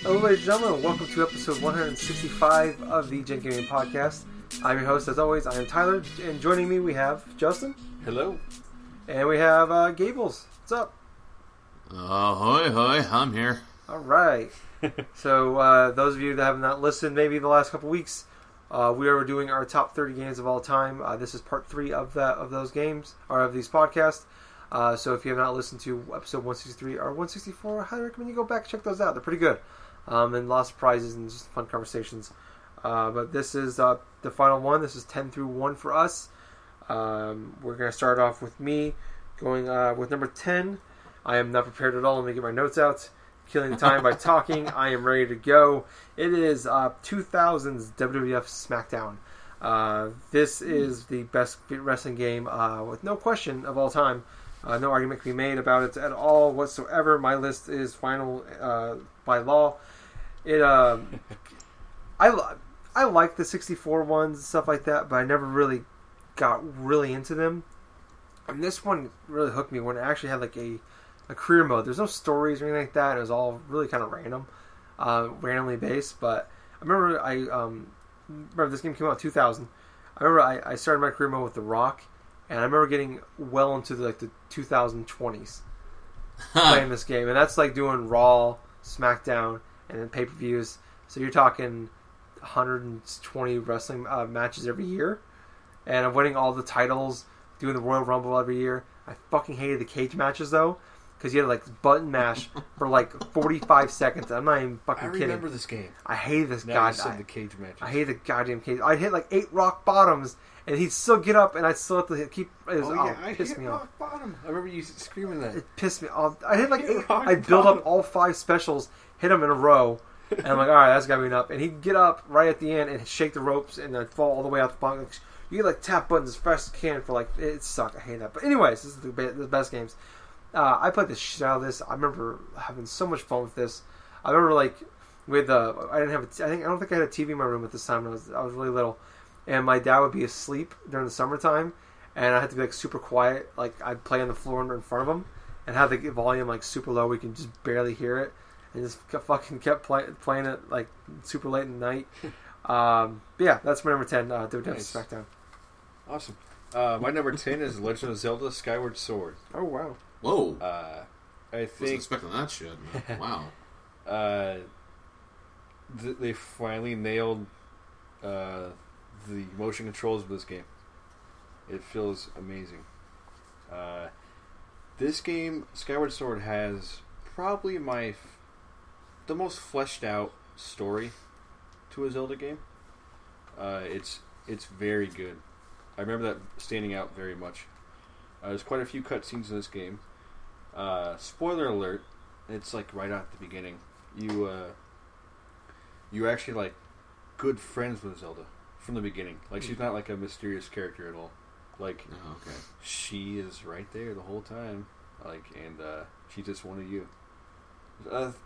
Hello, ladies and gentlemen, welcome to episode 165 of the GenGaming podcast. I'm your host, as always. I am Tyler, and joining me we have Justin. Hello. And we have Gables. What's up? Hi, I'm here. All right. So, those of you that have not listened, maybe the last couple weeks, we are doing our top 30 games of all time. This is part 3 of those games, or of these podcasts. So if you have not listened to episode 163 or 164, I highly recommend you go back and check those out. They're pretty good. And lots of prizes and just fun conversations. But this is the final one. This is 10 through 1 for us. We're going to start off with me going with number 10. I am not prepared at all. Let me get my notes out. Killing the time by talking. I am ready to go. It is 2000's WWF SmackDown. This is the best wrestling game with no question of all time. No argument can be made about it at all whatsoever. My list is final by law. It I like the 64 ones and stuff like that, but I never really got really into them. And this one really hooked me when it actually had like a career mode. There's no stories or anything like that. It was all really kind of random, randomly based. But I remember this game came out in 2000. I remember I started my career mode with The Rock. And I remember getting well into the 2020s playing this game. And that's like doing Raw, SmackDown, and then pay-per-views. So you're talking 120 wrestling matches every year. And I'm winning all the titles, doing the Royal Rumble every year. I fucking hated the cage matches, though. Because you had like button mash for like 45 seconds. I'm not even fucking kidding. I remember this game. I hated this the cage matches. I hated the goddamn cage. I'd hit like 8 rock bottoms, and he'd still get up, and I'd still have to keep. It pissed me off. Bottom. I remember you screaming that. It pissed me off. I hit like 8. I'd build up all 5 specials, hit them in a row, and I'm like, all right, that's got me enough. And he'd get up right at the end and shake the ropes, and I'd fall all the way out the bottom. You get like tap buttons as fast as you can for like it sucked. I hate that. But anyways, this is the best games. I played the shit out of this. I remember having so much fun with this. I remember like with I don't think I had a TV in my room at this time. I was really little, and my dad would be asleep during the summertime, and I had to be like super quiet. Like I'd play on the floor in front of him, and have the volume like super low. We can just barely hear it, and just fucking kept playing it like super late in the night. But yeah, that's my number 10. WWF Nice. SmackDown. Awesome. My number 10 is Legend of Zelda: Skyward Sword. Oh wow. Whoa. I Wasn't think expecting that shit. Wow. they finally nailed the motion controls of this game. It feels amazing. This game, Skyward Sword, has probably the most fleshed out story to a Zelda game. It's very good. I remember that standing out very much. There's quite a few cutscenes in this game. Spoiler alert! It's like right at the beginning. You're actually like good friends with Zelda from the beginning. Like she's not like a mysterious character at all. Like she is right there the whole time. Like and she just wanted you.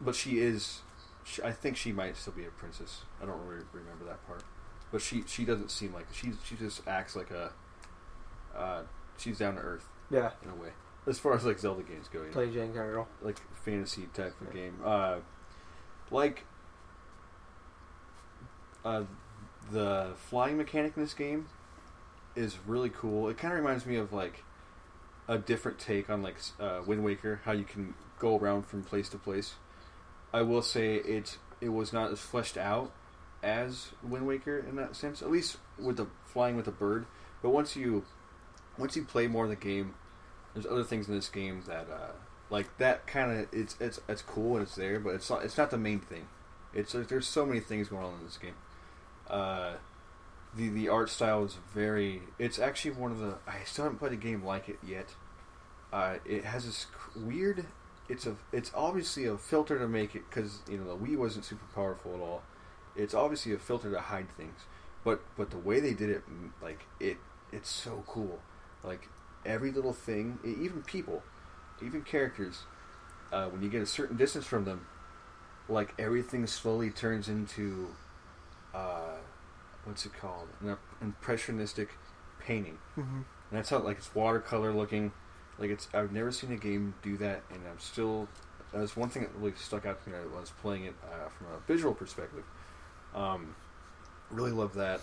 But she is. I think she might still be a princess. I don't really remember that part. But she doesn't seem like she just acts like a. She's down to earth. Yeah. In a way. As far as like Zelda games go, Play Jane Carroll. like fantasy type of game. The flying mechanic in this game is really cool. It kind of reminds me of like a different take on like Wind Waker, how you can go around from place to place. I will say it was not as fleshed out as Wind Waker in that sense, at least with the flying with the bird. But once you play more of the game, there's other things in this game that like that kind of it's cool and it's there, but it's not the main thing. It's like, there's so many things going on in this game. The art style is very. It's actually one of the. I still haven't played a game like it yet. It has this weird. It's obviously a filter to make it because the Wii wasn't super powerful at all. It's obviously a filter to hide things, but the way they did it, like it's so cool. Like every little thing, even people, even characters, when you get a certain distance from them, like everything slowly turns into, what's it called? An impressionistic painting. Mm-hmm. And that's how it's watercolor looking. Like I've never seen a game do that, and I'm still. That was one thing that really stuck out to me when I was playing it from a visual perspective. Really love that.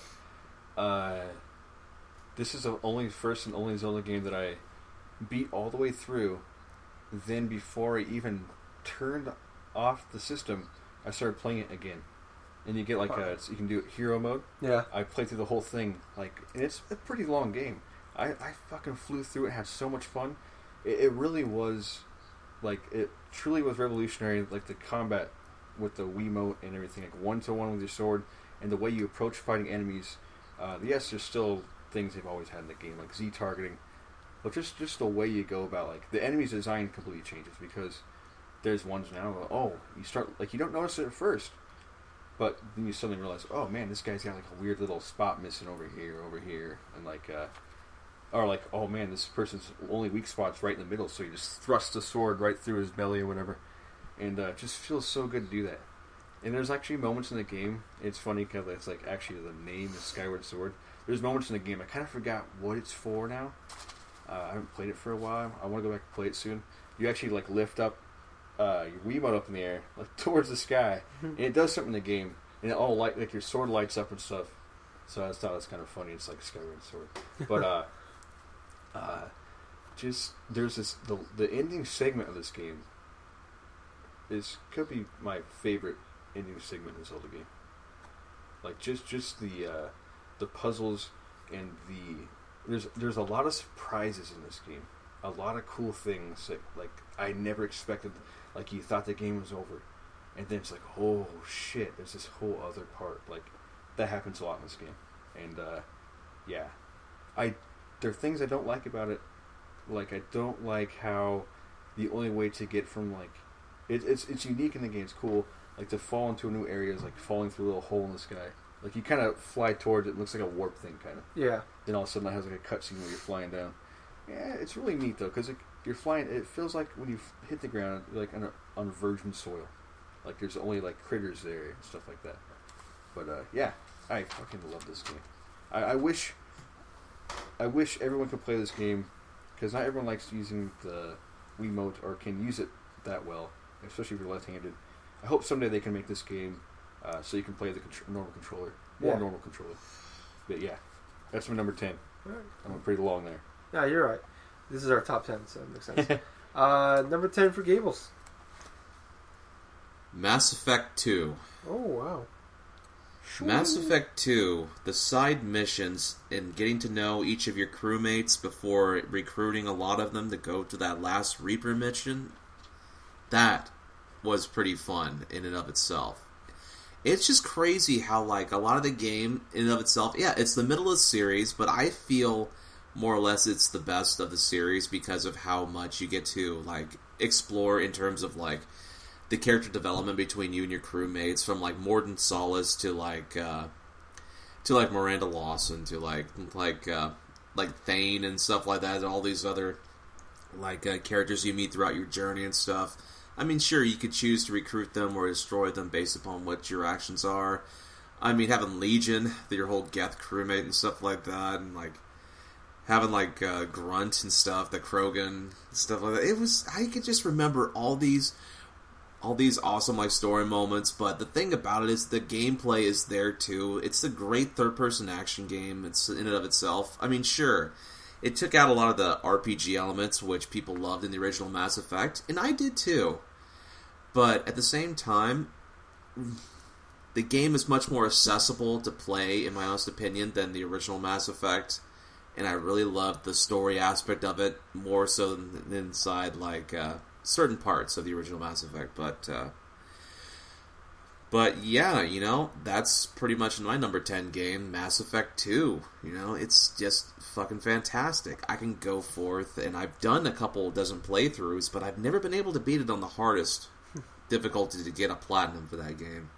This is the first and only Zelda game that I beat all the way through. Then before I even turned off the system, I started playing it again. And you get you can do it hero mode. Yeah. I played through the whole thing, and it's a pretty long game. I fucking flew through it, had so much fun. It really was, it truly was revolutionary. Like the combat with the Wiimote and everything, like 1-to-1 with your sword, and the way you approach fighting enemies. Yes, there's still things they've always had in the game, like Z targeting, but just the way you go about the enemy's design completely changes because there's ones now. You start you don't notice it at first, but then you suddenly realize, oh man, this guy's got a weird little spot missing over here, and or oh man, this person's only weak spot's right in the middle, so you just thrust the sword right through his belly or whatever, and it just feels so good to do that. And there's actually moments in the game, it's funny because it's actually the name is Skyward Sword. There's moments in the game, I kind of forgot what it's for now. I haven't played it for a while. I want to go back and play it soon. You actually lift up your Wiimote up in the air, towards the sky, and it does something in the game, and it all your sword lights up and stuff. So I just thought it was kind of funny. It's like Skyward Sword, but just there's the ending segment of this game could be my favorite ending segment in the Zelda game. Just the puzzles and there's a lot of surprises in this game, a lot of cool things that I never expected. You thought the game was over, and then it's oh shit, there's this whole other part. That happens a lot in this game, and yeah, there are things I don't like about it. I don't like how the only way to get from it's unique in the game. It's cool. To fall into a new area is falling through a little hole in the sky. You kind of fly towards it. It looks like a warp thing, kind of. Yeah. Then all of a sudden it has a cutscene where you're flying down. Yeah, it's really neat though, because you're flying. It feels like when you hit the ground, on virgin soil. There's only critters there and stuff like that. But yeah, I fucking love this game. I wish everyone could play this game, because not everyone likes using the Wiimote or can use it that well, especially if you're left-handed. I hope someday they can make this game so you can play the normal controller. Normal controller. But yeah, that's my number 10. Right. I went pretty long there. Yeah, you're right. This is our top 10, so it makes sense. Number 10 for Gables. Mass Effect 2. Oh, wow. Mass Effect 2, the side missions and getting to know each of your crewmates before recruiting a lot of them to go to that last Reaper mission, that was pretty fun in and of itself. It's just crazy how, a lot of the game in and of itself, yeah, it's the middle of the series, but I feel more or less it's the best of the series because of how much you get to, explore in terms of, the character development between you and your crewmates, from Mordin Solis to Miranda Lawson to Thane and stuff like that, and all these other characters you meet throughout your journey and stuff. I mean, sure, you could choose to recruit them or destroy them based upon what your actions are. I mean, having Legion, your whole Geth crewmate and stuff like that, and having Grunt and stuff, the Krogan and stuff like that. I could just remember all these awesome story moments, but the thing about it is the gameplay is there too. It's a great third-person action game. It's in and of itself. I mean, sure, it took out a lot of the RPG elements, which people loved in the original Mass Effect, and I did too. But at the same time, the game is much more accessible to play, in my honest opinion, than the original Mass Effect, and I really loved the story aspect of it more so than inside certain parts of the original Mass Effect. But But yeah, that's pretty much my number 10 game, Mass Effect 2. It's just fucking fantastic. I can go forth, and I've done a couple dozen playthroughs, but I've never been able to beat it on the hardest difficulty to get a platinum for that game.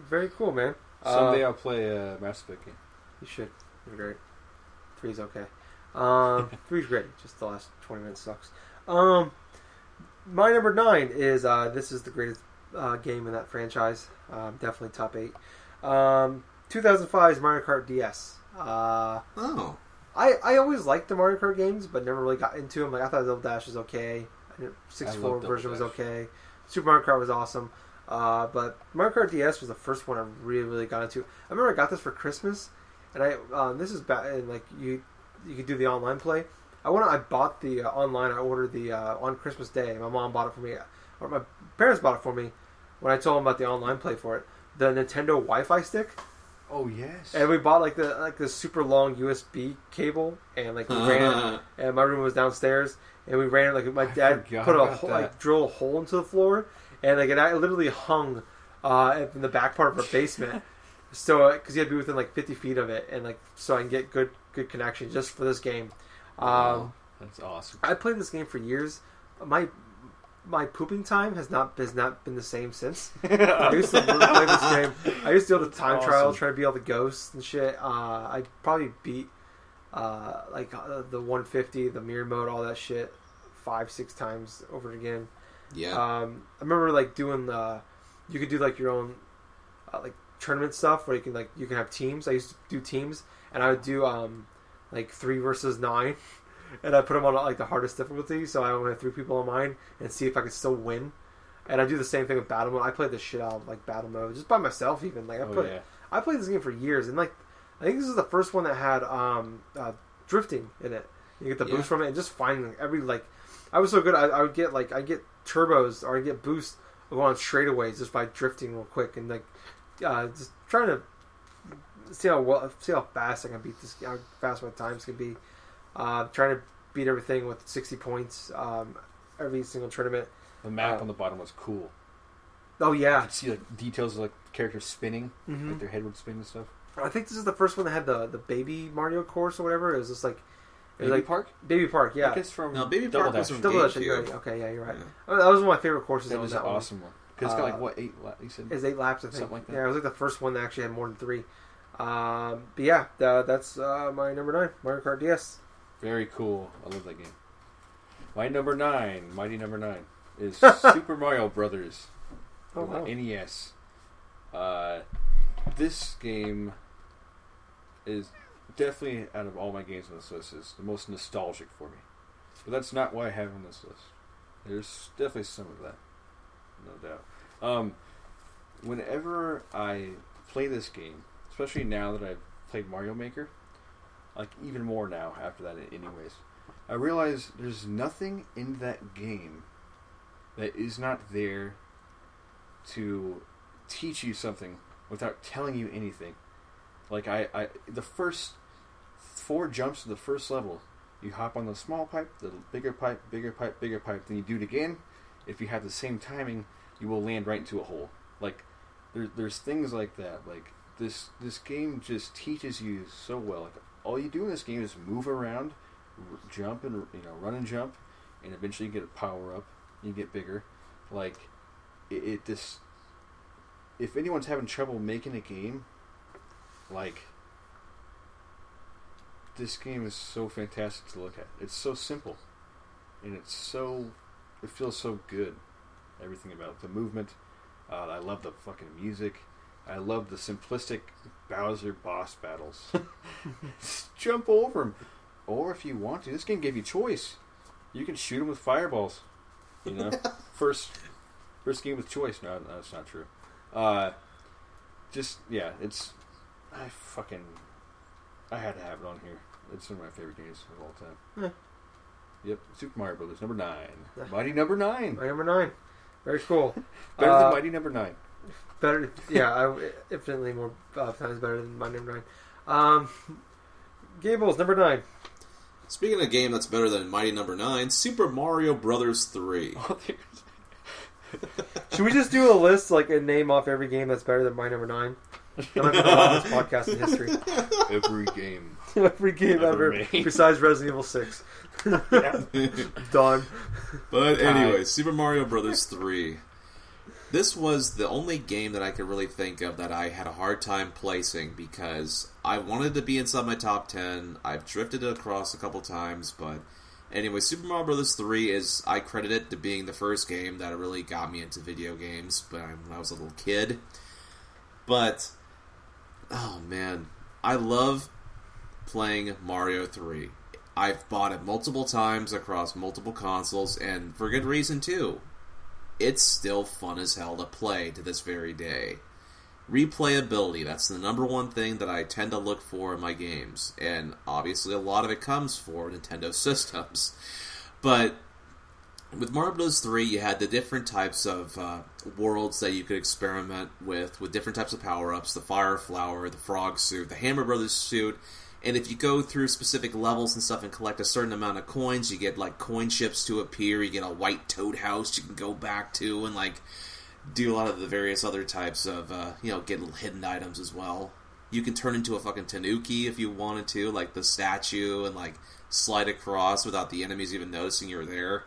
Very cool, man. Someday I'll play a Mass Effect game. You should. You're great. 3's okay. 3's great. Just the last 20 minutes sucks. My number 9 is this is the greatest game in that franchise. Definitely top 8. 2005's Mario Kart DS. Oh. I always liked the Mario Kart games, but never really got into them. Like I thought Double Dash was okay. 64 version was okay. Super Mario Kart was awesome. But Mario Kart DS was the first one I really got into. I remember I got this for Christmas, and this is back, and like you could do the online play. I bought the online. I ordered the on Christmas Day. My mom bought it for me, or my parents bought it for me when I told them about the online play for it. The Nintendo Wi-Fi stick. Oh yes. And we bought the super long USB cable, and we ran it. And my room was downstairs, and we ran it. My dad put drilled a hole into the floor, and it literally hung in the back part of our basement. So because you had to be within 50 feet of it, and so I can get good connection just for this game. That's awesome. I played this game for years. My pooping time has not been the same since. I used to play this game. I used to do the time trial, try to beat all the ghosts and shit. I probably beat the 150, the mirror mode, all that shit 5-6 times over again. Yeah. I remember doing you could do your own tournament stuff where you can have teams. I used to do teams, and I would do 3 versus 9. And I put them on the hardest difficulty, so I only had 3 people on mine, and see if I could still win. And I do the same thing with battle mode. I played the shit out of battle mode just by myself, even. I played this game for years, and I think this is the first one that had drifting in it. You get the boost from it, and just finding I was so good. I would get I get turbos or I get boosts going on straightaways just by drifting real quick, and just trying to see how fast I can beat this. How fast my times can be. Trying to beat everything with 60 points every single tournament. The map on the bottom was cool. Oh yeah, you could see details of characters spinning, their head would spin and stuff. I think this is the first one that had the baby Mario course or whatever. It was just Baby Park. Baby Park, yeah. I guess from Baby Park was from Double Dash. GameCube. Okay, yeah, you're right. Yeah. That was one of my favorite courses. That was an awesome one. Because it's got 8 laps. You said it's 8 laps, I think. Something like that. Yeah, it was the first one that actually had more than 3. But yeah, that's my number 9, Mario Kart DS. Very cool. I love that game. My number 9, mighty number 9, is Super Mario Brothers. Oh, wow. NES. This game is definitely, out of all my games on this list, is the most nostalgic for me. But that's not why I have it on this list. There's definitely some of that. No doubt. Whenever I play this game, especially now that I've played Mario Maker, even more now after that anyways, I realize there's nothing in that game that is not there to teach you something without telling you anything. The first 4 jumps to the first level, you hop on the small pipe, the bigger pipe, bigger pipe, bigger pipe, then you do it again. If you have the same timing, you will land right into a hole. There's things like that. This game just teaches you so well. All you do in this game is move around, jump and run and jump, and eventually you get a power up. You get bigger. If anyone's having trouble making a game, this game is so fantastic to look at. It's so simple, and it feels so good. Everything about it. The movement. I love the fucking music. I love the simplistic Bowser boss battles. Just jump over him. Or if you want to, this game gave you choice. You can shoot him with fireballs. First game with choice. No, that's not true. I had to have it on here. It's one of my favorite games of all time. Yeah. Yep, Super Mario Brothers, number 9. Mighty number 9. My number 9. Very cool. Better than Mighty number 9. Better, yeah, infinitely more times better than my number 9. Gables, number 9. Speaking of a game that's better than Mighty number 9, Super Mario Brothers 3. Should we just do a list, like a name off every game that's better than my number 9? That might be the longest podcast in history. Every game. Every game ever made. besides Resident Evil 6. Done. But anyway, Super Mario Brothers 3. This was the only game that I could really think of that I had a hard time placing because I wanted to be inside my top 10. I've drifted it across a couple times, but anyway, Super Mario Brothers 3 is, I credit it to being the first game that really got me into video games when I was a little kid. But, oh man, I love playing Mario 3. I've bought it multiple times across multiple consoles, and for good reason too. It's still fun as hell to play to this very day. Replayability, that's the number one thing that I tend to look for in my games. And obviously a lot of it comes for Nintendo systems. But with Mario Bros. 3, you had the different types of worlds that you could experiment with different types of power-ups. The Fire Flower, the Frog Suit, the Hammer Brothers suit. And if you go through specific levels and stuff and collect a certain amount of coins, you get, like, coin ships to appear. You get a white toad house you can go back to and, like, do a lot of the various other types of, get little hidden items as well. You can turn into a fucking Tanuki if you wanted to, like the statue, and, like, slide across without the enemies even noticing you're there.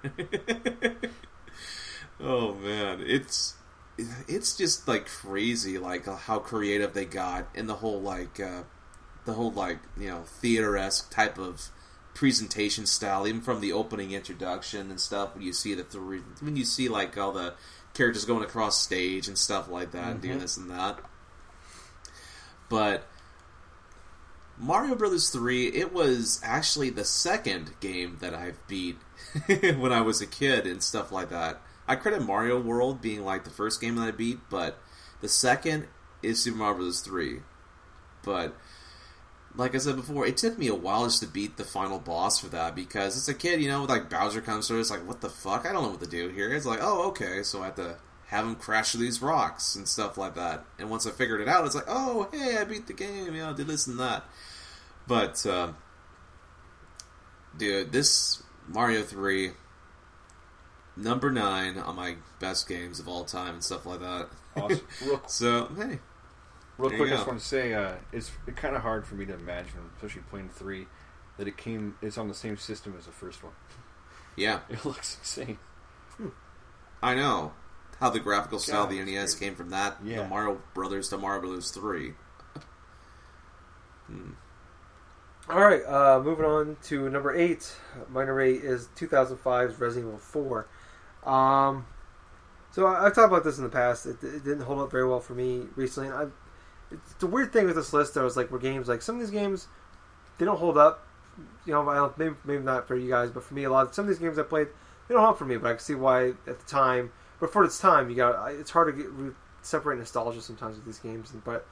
Oh, man. It's just, like, crazy, like, how creative they got in the whole, theater-esque type of presentation style, even from the opening introduction and stuff. When you see like all the characters going across stage and stuff like that, and doing this and that. But Mario Brothers 3, it was actually the second game that I've beat when I was a kid and stuff like that. I credit Mario World being like the first game that I beat, but the second is Super Mario Bros. 3. But like I said before, it took me a while just to beat the final boss for that, because as a kid, like Bowser comes through, it's like, what the fuck? I don't know what to do here. It's like, oh, okay, so I have to have him crash through these rocks and stuff like that. And once I figured it out, it's like, oh, hey, I beat the game, I did this and that. But, dude, this Mario 3, number 9 on my best games of all time and stuff like that. Awesome. So, hey. Real quick, I just want to say, it's kind of hard for me to imagine, especially playing 3, that it's on the same system as the first one. Yeah. It looks insane. I know. How the graphical style of the NES came from that, the Mario Brothers to Mario Brothers 3. Alright, moving on to number 8. My number 8 is 2005's Resident Evil 4. So I've talked about this in the past. It didn't hold up very well for me recently, and it's the weird thing with this list, though, is like where games, like some of these games, they don't hold up. Maybe not for you guys, but for me, some of these games I played, they don't hold up for me. But I can see why at the time. But for its time, it's hard to separate nostalgia sometimes with these games, but at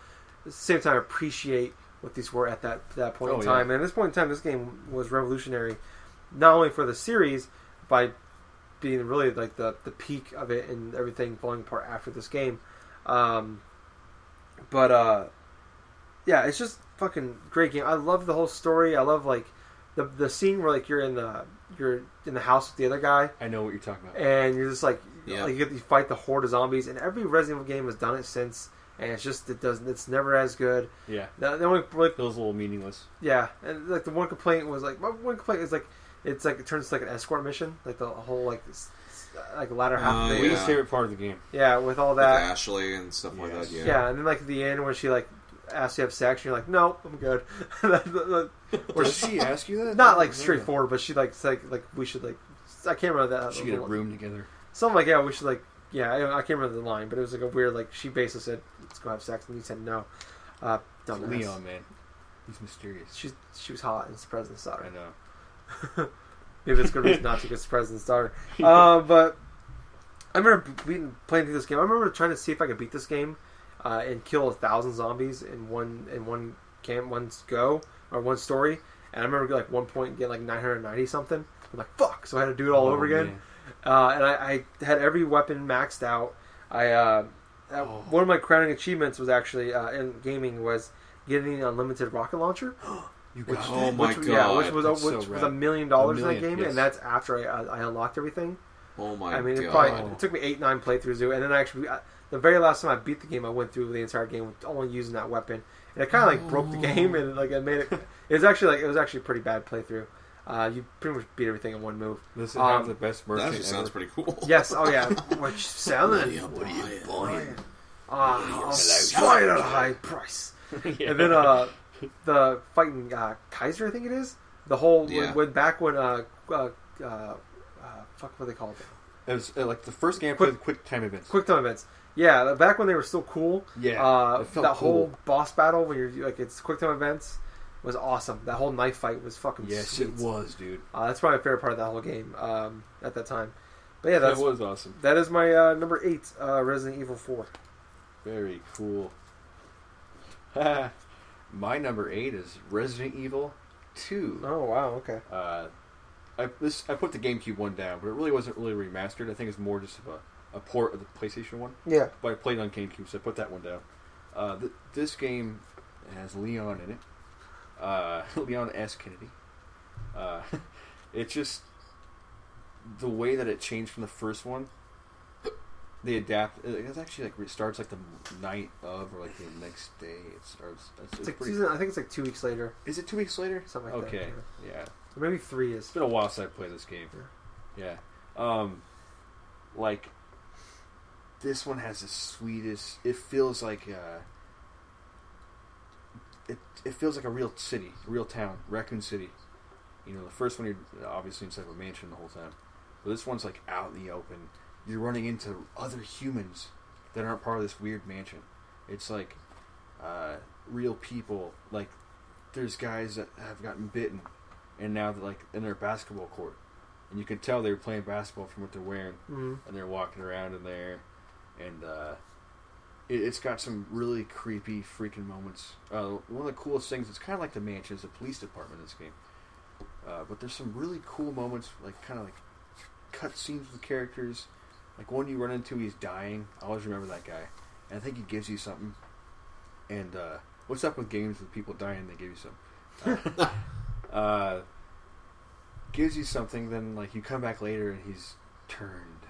the same time, appreciate what these were at that point in time. And at this point in time, this game was revolutionary, not only for the series by being really like the peak of it and everything falling apart after this game. But it's just fucking great game. I love the whole story. I love like the scene where like you're in the house with the other guy. I know what you're talking about. And you're just like you fight the horde of zombies. And every Resident Evil game has done it since. And it's never as good. Yeah. The only like those little meaningless. Yeah, and like the one complaint was like it turns to like an escort mission, like the whole like latter half of it. Least favorite part of the game. Yeah, with all that with Ashley and stuff like that. Yeah. Yeah, and then like at the end when she like asks you to have sex, and you're like, no, I'm good. Or does she ask you that? Not like straightforward, but she like we should like I can't remember that. She get a room together. Something like we should like I can't remember the line, but it was like a weird like she basically said let's go have sex, and he said no. Dumbass. Leon, man, he's mysterious. She was hot, and it's the president's daughter. I know. Maybe it's a good reason not to get the president's daughter. But I remember playing through this game. I remember trying to see if I could beat this game and kill 1,000 zombies in one go or one story. And I remember like one point getting like 990 something. I'm like fuck, so I had to do it all over again. And I had every weapon maxed out. One of my crowning achievements was actually in gaming was getting an unlimited rocket launcher. Which was $1 million in that game, and that's after I unlocked everything. Oh my I mean, god! it took me 8-9 playthroughs to do, and then the very last time I beat the game, I went through the entire game with only using that weapon, and it kind of like broke the game, and like it made it. It was actually a pretty bad playthrough. You pretty much beat everything in one move. This is have the best merchant. That actually sounds pretty cool. Yes. Oh yeah. What you selling? What are you buying? I'll buy it at a high price. Yeah. And then the fighting Kaiser, I think it is. The whole when back when fuck, what they called it? It was like the first game I played with quick time events. Quick time events. Yeah, back when they were still cool. Yeah, it felt that cool. whole boss battle when you're like it's quick time events was awesome. That whole knife fight was fucking sweet. It was, dude. That's probably my favorite part of that whole game at that time. But yeah, that was awesome. That is my number 8, Resident Evil 4. Very cool. My number 8 is Resident Evil 2. Oh wow, okay. I put the GameCube one down, but it really wasn't really remastered. I think it's more just of a port of the PlayStation one. Yeah. But I played on GameCube, so I put that one down. This game has Leon in it. Leon S. Kennedy. It's just the way that it changed from the first one. They adapt. It actually like restarts like the night of, or like the next day. It starts. It's like pretty, I think it's like 2 weeks later. Is it 2 weeks later? Something like that. Okay, yeah. Or maybe 3 is. It's been a while since I played this game. Yeah. Like this one has the sweetest. It feels like it feels like a real city, a real town, Raccoon City. You know, the first one you're obviously inside of a mansion the whole time, but this one's like out in the open. You're running into other humans that aren't part of this weird mansion. It's like real people. Like there's guys that have gotten bitten, and now they're like in their basketball court, and you can tell they were playing basketball from what they're wearing, and they're walking around in there, and it's got some really creepy freaking moments. One of the coolest things, it's kind of like the mansion, is the police department in this game, but there's some really cool moments, like kind of like cut scenes with characters. Like one you run into, he's dying. I always remember that guy, and I think he gives you something. And what's up with games with people dying? They give you something. Gives you something, then like you come back later and he's turned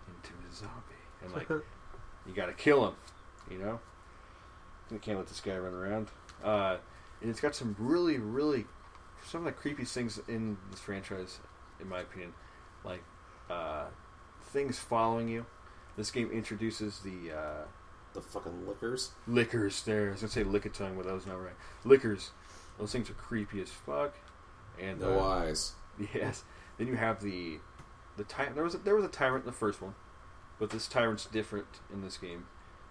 into a zombie, and like you got to kill him. You know, you can't let this guy run around. And it's got some really, really some of the creepiest things in this franchise, in my opinion. Like things following you. This game introduces the fucking lickers. Lickers. There, I was gonna say lickitung, but that was not right. Lickers. Those things are creepy as fuck. And no eyes. Yes. Then you have the tyrant. There was a tyrant in the first one, but this tyrant's different in this game,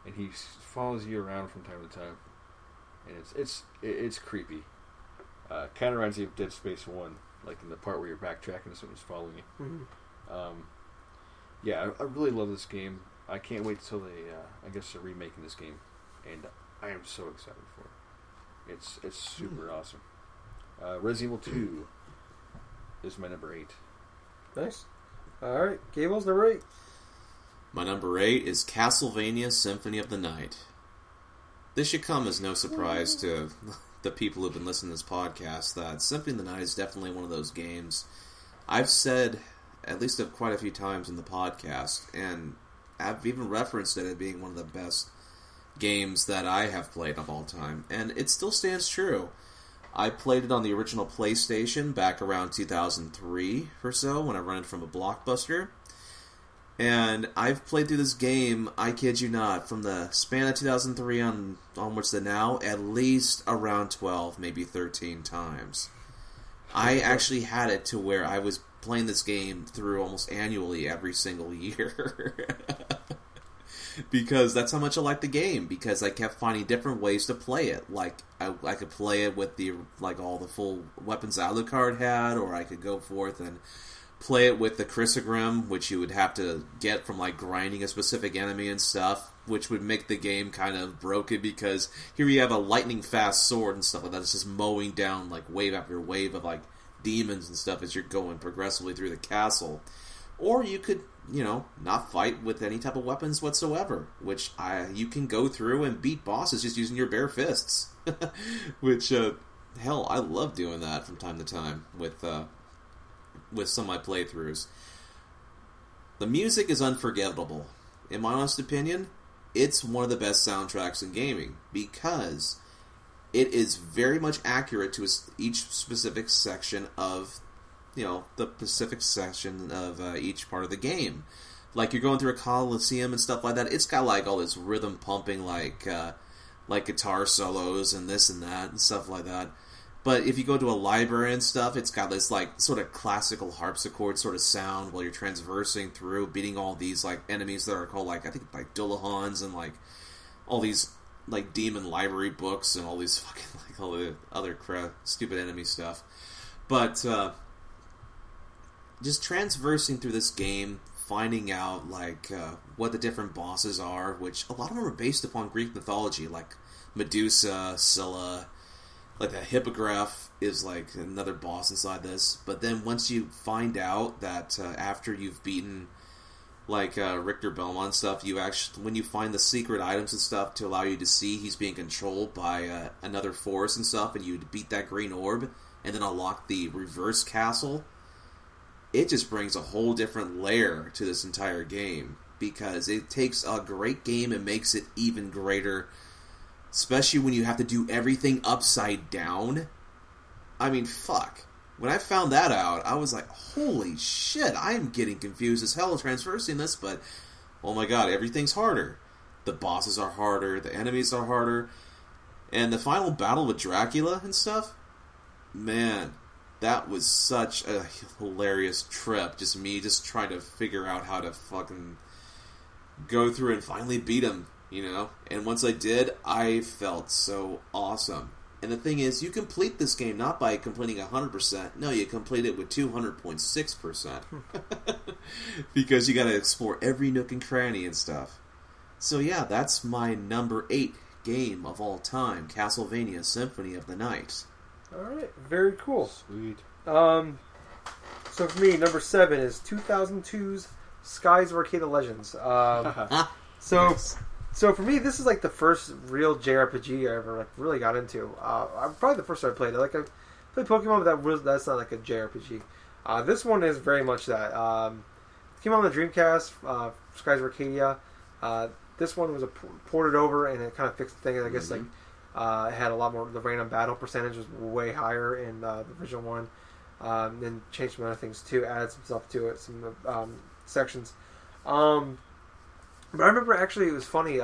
and he follows you around from time to time, and it's creepy. Kind of reminds you of Dead Space 1, like in the part where you're backtracking and someone's following you. Mm-hmm. Yeah, I really love this game. I can't wait till I guess they're remaking this game, and I am so excited for it. It's super awesome. Resident Evil 2 is my number 8. Nice. All right, Gable's number 8. My number 8 is Castlevania Symphony of the Night. This should come as no surprise to the people who've been listening to this podcast that Symphony of the Night is definitely one of those games I've said at least quite a few times in the podcast, and I've even referenced it as being one of the best games that I have played of all time, and it still stands true. I played it on the original PlayStation back around 2003 or so when I rented from a Blockbuster, and I've played through this game, I kid you not, from the span of 2003 onwards to now, at least around 12, maybe 13 times. I actually had it to where I was playing this game through almost annually every single year. Because that's how much I like the game. Because I kept finding different ways to play it. Like I could play it with all the full weapons Alucard had, or I could go forth and play it with the Chrysogrim, which you would have to get from like grinding a specific enemy and stuff, which would make the game kind of broken because here you have a lightning fast sword and stuff like that. It's just mowing down like wave after wave of like demons and stuff as you're going progressively through the castle. Or you could, not fight with any type of weapons whatsoever, which you can go through and beat bosses just using your bare fists. Which, hell, I love doing that from time to time with some of my playthroughs. The music is unforgettable. In my honest opinion, it's one of the best soundtracks in gaming because it is very much accurate to each specific section of, the specific section of each part of the game. Like you're going through a coliseum and stuff like that. It's got like all this rhythm pumping, like guitar solos and this and that and stuff like that. But if you go to a library and stuff, it's got this like sort of classical harpsichord sort of sound while you're transversing through, beating all these like enemies that are called like I think like Dullahans and like all these like demon library books and all these fucking like all the other stupid enemy stuff. But just transversing through this game, finding out like what the different bosses are, which a lot of them are based upon Greek mythology, like Medusa, Scylla. Like the Hippogriff is like another boss inside this. But then once you find out that after you've beaten like Richter Belmont stuff, you actually, when you find the secret items and stuff to allow you to see he's being controlled by another force and stuff, and you beat that green orb and then unlock the reverse castle, it just brings a whole different layer to this entire game because it takes a great game and makes it even greater. Especially when you have to do everything upside down. I mean, fuck. When I found that out, I was like, holy shit, I am getting confused as hell transversing this, but oh my god, everything's harder. The bosses are harder, the enemies are harder, and the final battle with Dracula and stuff, man, that was such a hilarious trip. Just me just trying to figure out how to fucking go through and finally beat him. And once I did, I felt so awesome. And the thing is, you complete this game not by completing 100%. No, you complete it with 200.6%. Because you gotta explore every nook and cranny and stuff. So yeah, that's my number 8 game of all time, Castlevania Symphony of the Night. Alright, very cool. Sweet. So for me, number 7 is 2002's Skies of Arcadia Legends. Nice. So for me, this is like the first real JRPG I ever like really got into. Probably the first time I played it. Like I played Pokemon, but that's not like a JRPG. This one is very much that. It came out on the Dreamcast, Skies of Arcadia. This one was ported over, and it kind of fixed the thing. I guess like it had a lot more. The random battle percentage was way higher in the original one. Then changed some other things too, added some stuff to it, some sections. But I remember actually it was funny.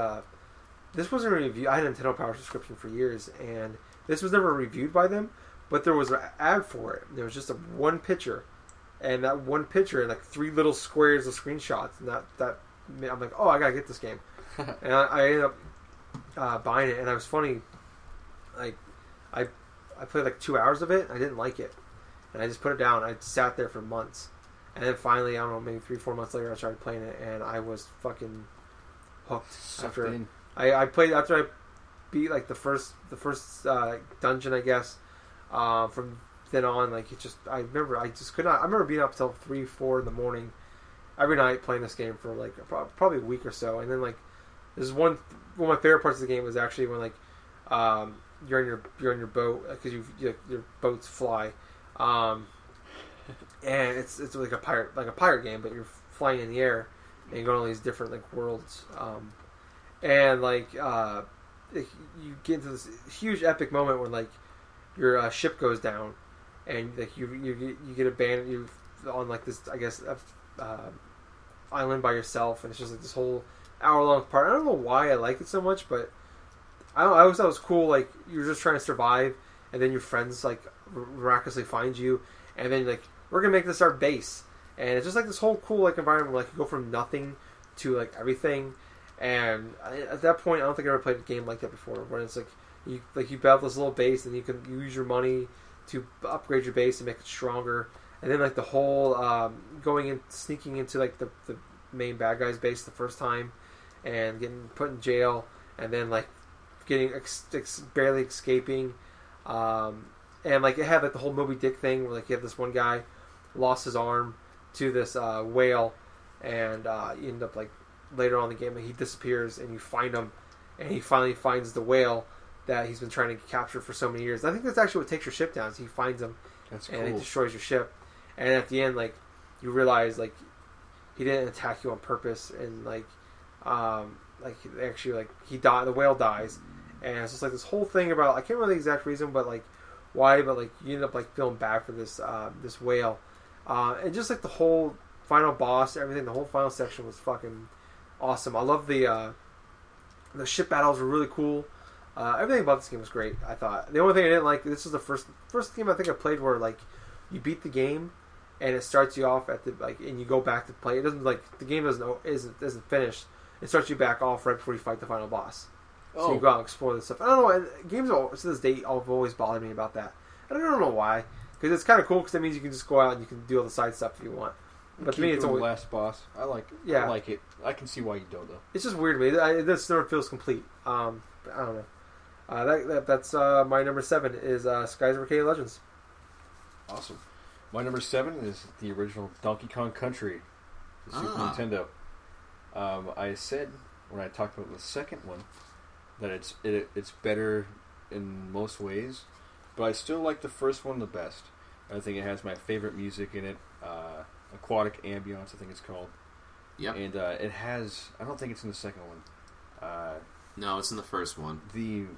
This wasn't reviewed. I had a Nintendo Power subscription for years, and this was never reviewed by them. But there was an ad for it. There was just one picture, and that one picture, like 3 little squares of screenshots, and that I'm like, oh, I gotta get this game, and I ended up buying it. And it was funny, like I played like 2 hours of it. And I didn't like it, and I just put it down. I sat there for months, and then finally, I don't know, maybe 3-4 months later, I started playing it, and I was fucking hooked. I played after I beat like the first dungeon, I guess. From then on, like I remember being up till 3-4 in the morning every night playing this game for like probably a week or so. And then like this is one of my favorite parts of the game was actually when like you're in your boat because your boats fly, and it's like a pirate game, but you're flying in the air. And you go to all these different like worlds, and like you get into this huge epic moment when like your ship goes down, and like you get abandoned. You on like this, I guess, island by yourself, and it's just like this whole hour-long part. I don't know why I like it so much, but I always thought it was cool. Like you're just trying to survive, and then your friends like miraculously find you, and then like we're gonna make this our base. And it's just like this whole cool like environment where like you go from nothing to like everything. And at that point, I don't think I ever played a game like that before, where it's like you build this little base, and you can use your money to upgrade your base and make it stronger. And then like the whole sneaking into like the main bad guy's base the first time, and getting put in jail, and then like getting barely escaping. And like it had like the whole Moby Dick thing where like you have this one guy lost his arm to this whale, and you end up like later on in the game he disappears, and you find him, and he finally finds the whale that he's been trying to capture for so many years. I think that's actually what takes your ship down. So he finds him, that's and cool. He destroys your ship. And at the end, like you realize like he didn't attack you on purpose, and actually he died. The whale dies, and it's just like this whole thing about I can't remember the exact reason, but like why, but like you end up like feeling bad for this this whale, and just like the whole final boss, everything, the whole final section was fucking awesome. I love the ship battles were really cool. Everything about this game was great. I thought the only thing I didn't like, this was the first game I think I played where like you beat the game and it starts you off at the like and you go back to play. It doesn't like the game isn't finished. It starts you back off right before you fight the final boss. So you go out and explore this stuff. I don't know. And games to this day have always bothered me about that. I don't know why. Because it's kind of cool because that means you can just go out and you can do all the side stuff if you want. But to me, it's always last boss. I like it. I can see why you don't though. It's just weird to me. This never feels complete. I don't know. That's my number 7 is Skies of Arcadia Legends. Awesome. My number 7 is the original Donkey Kong Country, the Super Nintendo. I said when I talked about the second one that it's better in most ways, but I still like the first one the best. I think it has my favorite music in it, Aquatic Ambience, I think it's called. Yep. And it has, I don't think it's in the second one. No, it's in the first one. Who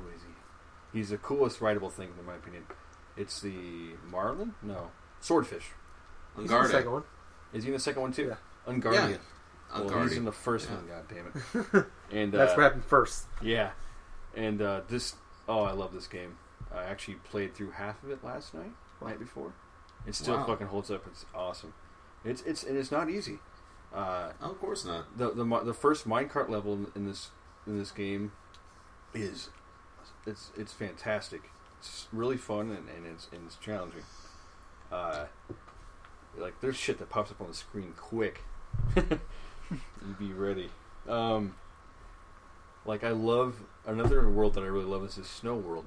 is he? He's the coolest rideable thing, in my opinion. It's the Marlin? No. Swordfish. He's in the second one. Is he in the second one too? Yeah. Unguardian. Yeah. Well, he's in the first one, god damn it. And that's what happened first. Yeah. And I love this game. I actually played through half of it last night before. It still fucking holds up. It's awesome. It's not easy. Of course not. The first minecart level in this game is it's fantastic. It's really fun and it's challenging. Like there's shit that pops up on the screen quick. You be ready. Like I love another world that I really love is this snow world.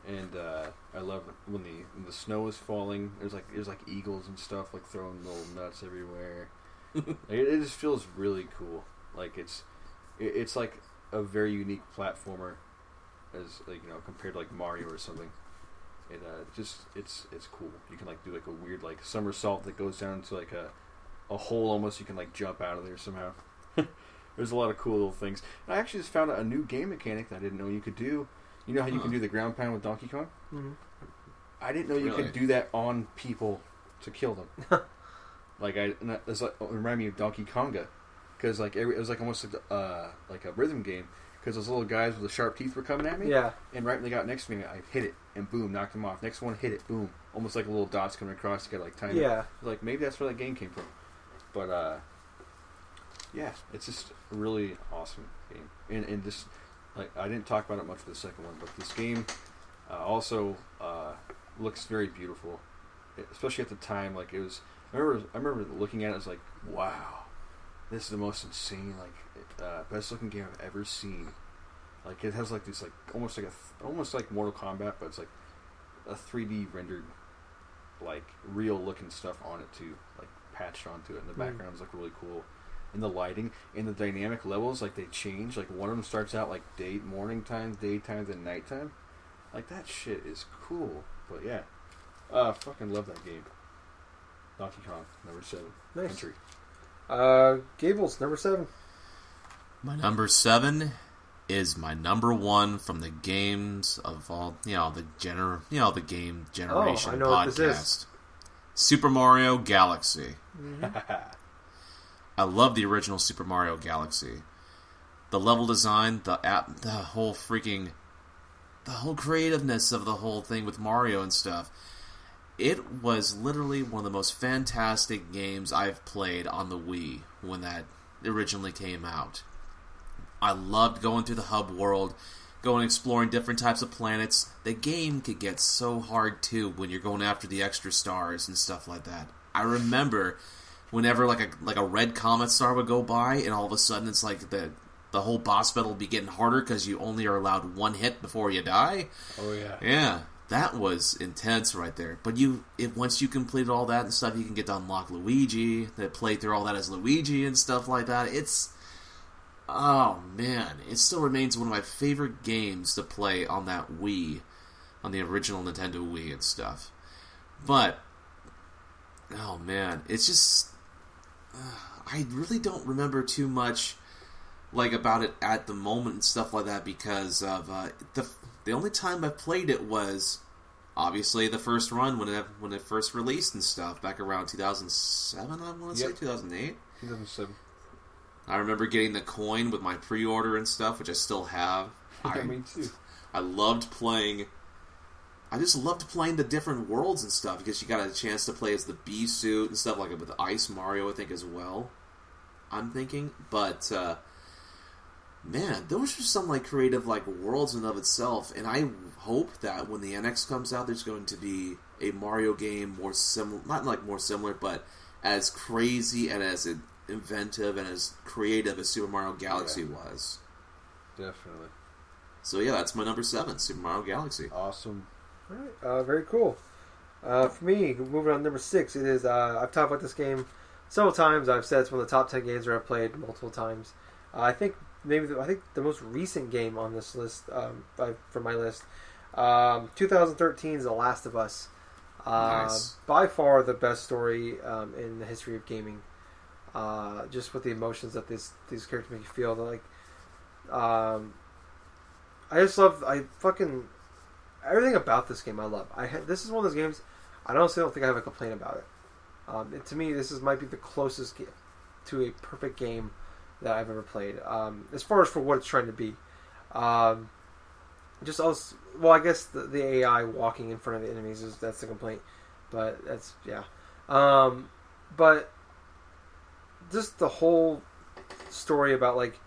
And I love when the snow is falling. There's like eagles and stuff like throwing little nuts everywhere. It just feels really cool. Like it's like a very unique platformer, as like compared to like Mario or something. It it's cool. You can like do like a weird like somersault that goes down into like a hole almost. You can like jump out of there somehow. There's a lot of cool little things. And I actually just found out a new game mechanic that I didn't know you could do. You know how you can do the ground pound with Donkey Kong? Mm-hmm. I didn't know you could do that on people to kill them. It's like, it reminded me of Donkey Konga, because like it was like almost like a rhythm game. Because those little guys with the sharp teeth were coming at me. Yeah. And right when they got next to me, I hit it and boom, knocked them off. Next one, hit it, boom, almost like little dots coming across. You got like time. Yeah. Like maybe that's where that game came from. But yeah, it's just a really awesome game. And just like I didn't talk about it much for the second one, but this game also looks very beautiful, especially at the time. Like it was, I remember looking at it. I was like, wow, this is the most insane, like best looking game I've ever seen. Like it has like this, like almost like Mortal Kombat, but it's like a 3D rendered, like real looking stuff on it too, like patched onto it. And the backgrounds look really cool. And the lighting and the dynamic levels, like they change. Like one of them starts out like morning time, daytime, then nighttime. Like that shit is cool. But yeah, fucking love that game. Donkey Kong, number 7. Nice. Country. Gables, number 7. My number 7 is my number 1 from the games of all, the game generation I know what this is. podcast. Super Mario Galaxy. Mm-hmm. I love the original Super Mario Galaxy. The level design, the whole creativeness of the whole thing with Mario and stuff. It was literally one of the most fantastic games I've played on the Wii when that originally came out. I loved going through the hub world, going exploring different types of planets. The game could get so hard too when you're going after the extra stars and stuff like that. I remember whenever like a red comet star would go by, and all of a sudden it's like the whole boss battle would be getting harder because you only are allowed one hit before you die. Oh yeah. Yeah, that was intense right there. But once you complete all that and stuff, you can get to unlock Luigi, play through all that as Luigi and stuff like that. Oh man, it still remains one of my favorite games to play on that Wii, on the original Nintendo Wii and stuff. But oh man, it's just I really don't remember too much like about it at the moment and stuff like that because of the only time I played it was obviously the first run when it first released and stuff back around 2007. I want to say 2008. 2007. I remember getting the coin with my pre-order and stuff, which I still have. Me too. I loved playing. I just loved playing the different worlds and stuff because you got a chance to play as the bee suit and stuff like it with Ice Mario, I think, as well. I'm thinking, but man, those are some like creative like worlds in of itself, and I hope that when the NX comes out, there's going to be a Mario game more similar, not like more similar, but as crazy and as inventive and as creative as Super Mario Galaxy was. Definitely. So yeah, that's my number 7, Super Mario Galaxy. Awesome. All right, very cool. For me, moving on to number 6, it is. I've talked about this game several times. I've said it's one of the top 10 games that I've played multiple times. I think the most recent game on this list, from my list, 2013's The Last of Us. Nice. By far the best story in the history of gaming. Just with the emotions that these characters make you feel. Like, I fucking everything about this game. I love. This is one of those games. I honestly don't think I have a complaint about it. To me, might be the closest to a perfect game that I've ever played. As far as for what it's trying to be, I guess the AI walking in front of the enemies that's the complaint, but that's but just the whole story about like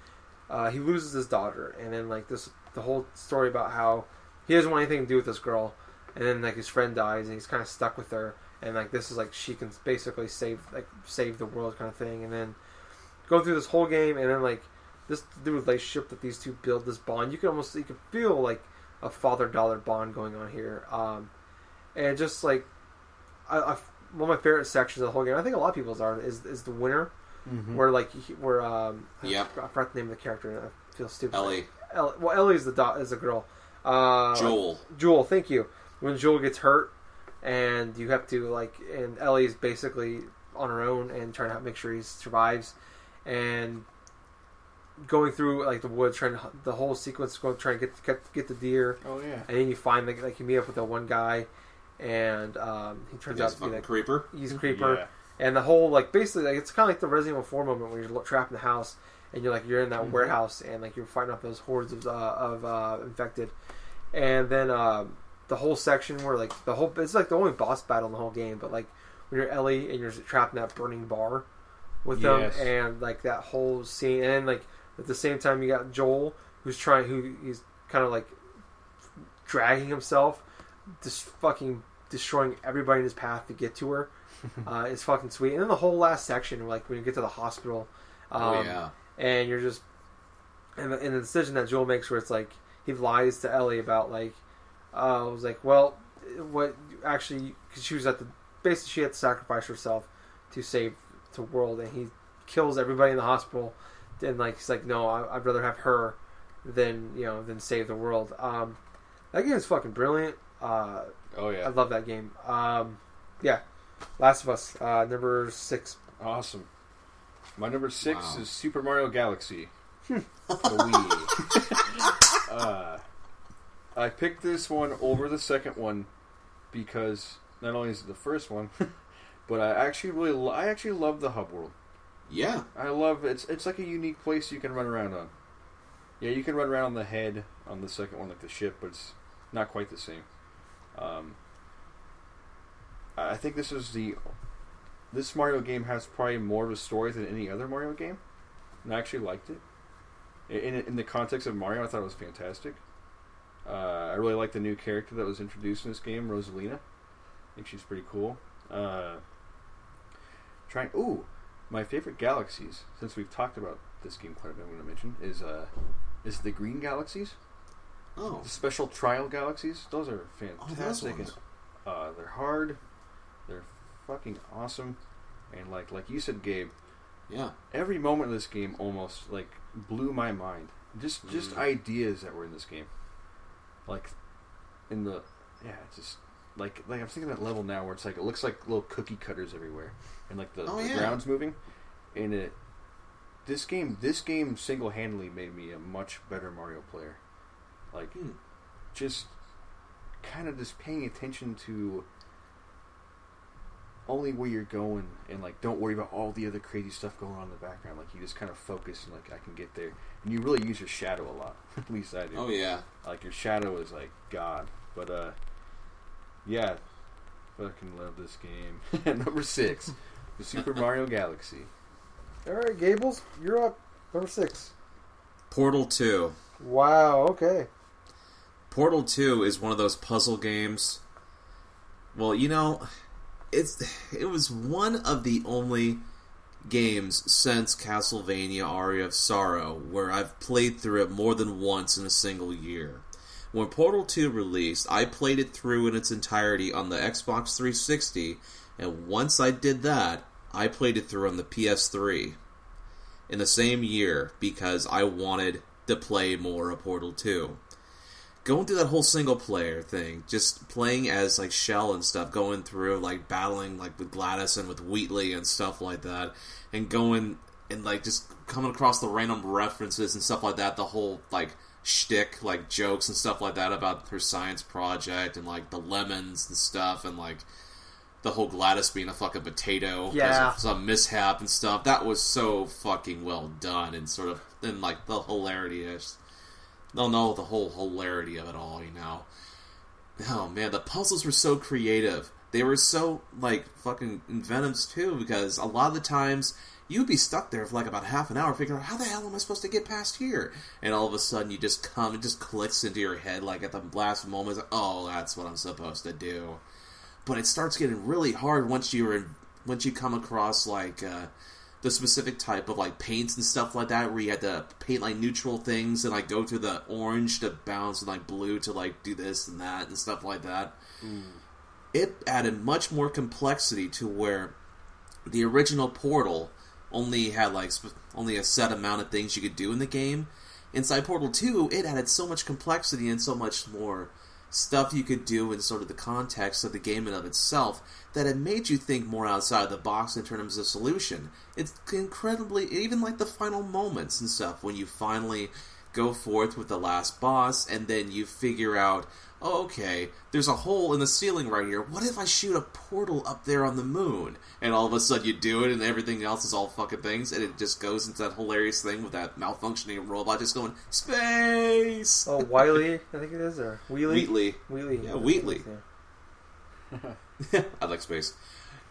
he loses his daughter, and then like the whole story about how he doesn't want anything to do with this girl, and then like his friend dies and he's kind of stuck with her, and like this is like she can basically save the world kind of thing, and then go through this whole game, and then like the relationship that these two build, this bond, you can feel like a father-daughter bond going on here, and just like one of my favorite sections of the whole game, I think a lot of people's are, is the winter. Mm-hmm. Where I forgot the name of the character, and I feel stupid. Ellie. Ellie is the girl. Joel, thank you. When Joel gets hurt, and you have to and Ellie is basically on her own and trying to make sure he survives, and going through like the woods, the whole sequence, trying to get the deer. Oh yeah. And then you find you meet up with that one guy, and he turns out to be creeper. He's a creeper. Yeah. And the whole basically it's kind of like the Resident Evil 4 moment where you're trapped in the house and you're in that warehouse and you're fighting off those hordes of infected, and then the whole section where it's like the only boss battle in the whole game, but like when you're Ellie and you're trapped in that burning bar with them, and like that whole scene, and then at the same time you got Joel he's kind of like dragging himself, just fucking destroying everybody in his path to get to her. It's fucking sweet. And then the whole last section, like when you get to the hospital, and you're just and the decision that Joel makes, where it's like he lies to Ellie about what actually, because she was basically she had to sacrifice herself to save the world, and he kills everybody in the hospital. And he's like, no, I'd rather have her than save the world. That game is fucking brilliant. I love that game. Last of Us, number 6. Awesome. My number 6 is Super Mario Galaxy. The Wii. I picked this one over the second one because not only is it the first one, but I actually love the hub world. Yeah, I love it. It's like a unique place you can run around on. Yeah, you can run around on the head on the second one, like the ship, but it's not quite the same. I think this Mario game has probably more of a story than any other Mario game, and I actually liked it. In the context of Mario, I thought it was fantastic. I really like the new character that was introduced in this game, Rosalina. I think she's pretty cool. My favorite galaxies, since we've talked about this game quite a bit, I'm going to mention, is the green galaxies. Oh. The special trial galaxies. Those are fantastic. They're hard. They're fucking awesome. And like you said, Gabe, yeah, every moment of this game almost blew my mind. Just ideas that were in this game. It's just like I'm thinking that level now where it's like it looks like little cookie cutters everywhere, and like the yeah. ground's moving, and this game single-handedly made me a much better Mario player. Like, just kind of just paying attention to only where you're going, and like don't worry about all the other crazy stuff going on in the background. Like you just kind of focus and like I can get there, and you really use your shadow a lot. At least I do. Oh yeah, like your shadow is like God. But yeah, fucking love this game. Number 6, the Super Mario Galaxy. All right, Gables, you're up. Number 6. Portal 2. Wow. Okay. Portal 2 is one of those puzzle games. Well, you know, it was one of the only games since Castlevania Aria of Sorrow where I've played through it more than once in a single year. When Portal 2 released, I played it through in its entirety on the Xbox 360, and once I did that, I played it through on the PS3 in the same year because I wanted to play more of Portal 2. Going through that whole single player thing, just playing as like Shell and stuff, going through like battling like with Gladys and with Wheatley and stuff like that, and going and like just coming across the random references and stuff like that, the whole like shtick, like jokes and stuff like that about her science project and like the lemons and stuff, and like the whole Gladys being a fucking potato because of some mishap and stuff. That was so fucking well done, and sort of and like the hilarity is. No, the whole hilarity of it all, you know. Oh man, the puzzles were so creative. They were so like fucking inventive too, because a lot of the times you'd be stuck there for like about half an hour figuring out how the hell am I supposed to get past here? And all of a sudden you just come, it just clicks into your head like at the last moment, like, oh, that's what I'm supposed to do. But it starts getting really hard once you come across like the specific type of like paints and stuff like that, where you had to paint like neutral things and like go to the orange to bounce and like blue to like do this and that and stuff like that. It added much more complexity to where the original Portal only had like only a set amount of things you could do in the game. Inside Portal 2, it added so much complexity and so much more stuff you could do in sort of the context of the game and of itself that it made you think more outside the box in terms of solution. It's incredibly, even like the final moments and stuff, when you finally go forth with the last boss and then you figure out, oh, okay, there's a hole in the ceiling right here. What if I shoot a portal up there on the moon? And all of a sudden you do it and everything else is all fucking things, and it just goes into that hilarious thing with that malfunctioning robot just going, space! Oh, Wiley, I think it is, or Wheatley? Wheatley. Yeah, Wheatley. I like space.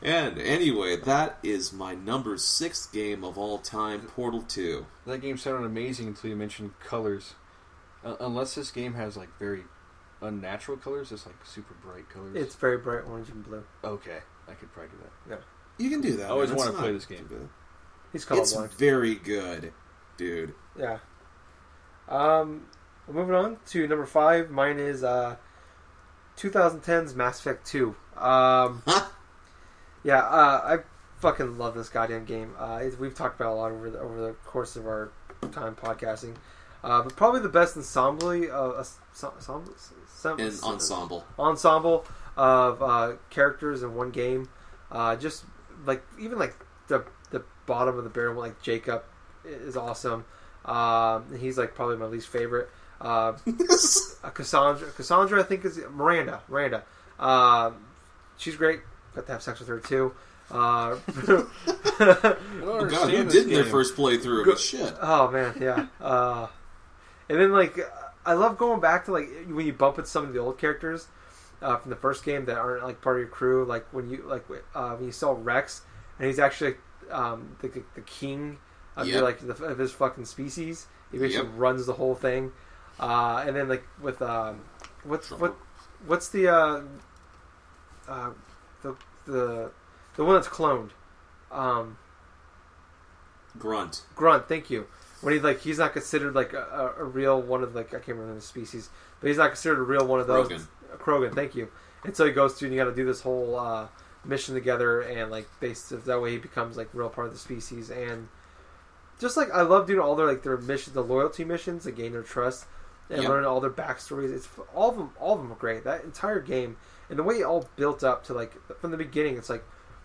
And anyway, that is my number 6 game of all time, Portal 2. That game sounded amazing until you mentioned colors. Unless this game has like very unnatural colors, it's like super bright colors. It's very bright orange and blue. Okay, I could probably do that. Yeah. You can do that. I always want to play this game. He's colorblind. It's very good, dude. Yeah. Moving on to number 5. Mine is 2010's Mass Effect 2. Yeah, I fucking love this goddamn game. We've talked about it a lot over the course of our time podcasting. But probably the best ensemble of characters in one game. Just like even like the bottom of the barrel, like Jacob is awesome. He's like probably my least favorite. Cassandra, I think is Miranda. She's great. Got to have sex with her too. Oh god, who did in their first playthrough? But shit. Oh man, yeah. And then like I love going back to like when you bump into some of the old characters from the first game that aren't like part of your crew. Like when you when you saw Rex and he's actually the king of your, like of his fucking species. He basically runs the whole thing. And then like with what's the one that's cloned? Grunt, thank you. When he's not considered like a real one of like I can't remember the species, but he's not considered a real one of those. Krogan, thank you. And so he goes through and you got to do this whole mission together, and like that way he becomes like real part of the species. And just like I love doing all their missions, the loyalty missions, to gain their trust. and Yep. learning all their backstories. It's all of them are great. That entire game and the way it all built up to like from the beginning. It's like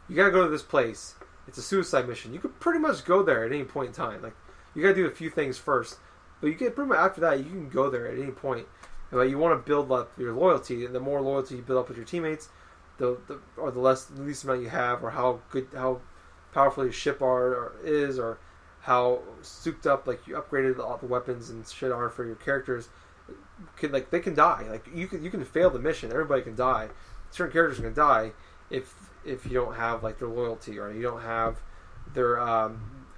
you gotta go to this place. It's a suicide mission. You could pretty much go there at any point in time. Like you gotta do a few things first, but you get pretty much after that you can go there at any point. And, like, you want to build up your loyalty, and the more loyalty you build up with your teammates, the least amount you have, or how powerful your ship is, or how souped up like you upgraded all the weapons and shit are for your characters. They can die. Like you can fail the mission. Everybody can die. Certain characters can die if you don't have like their loyalty, or you don't have their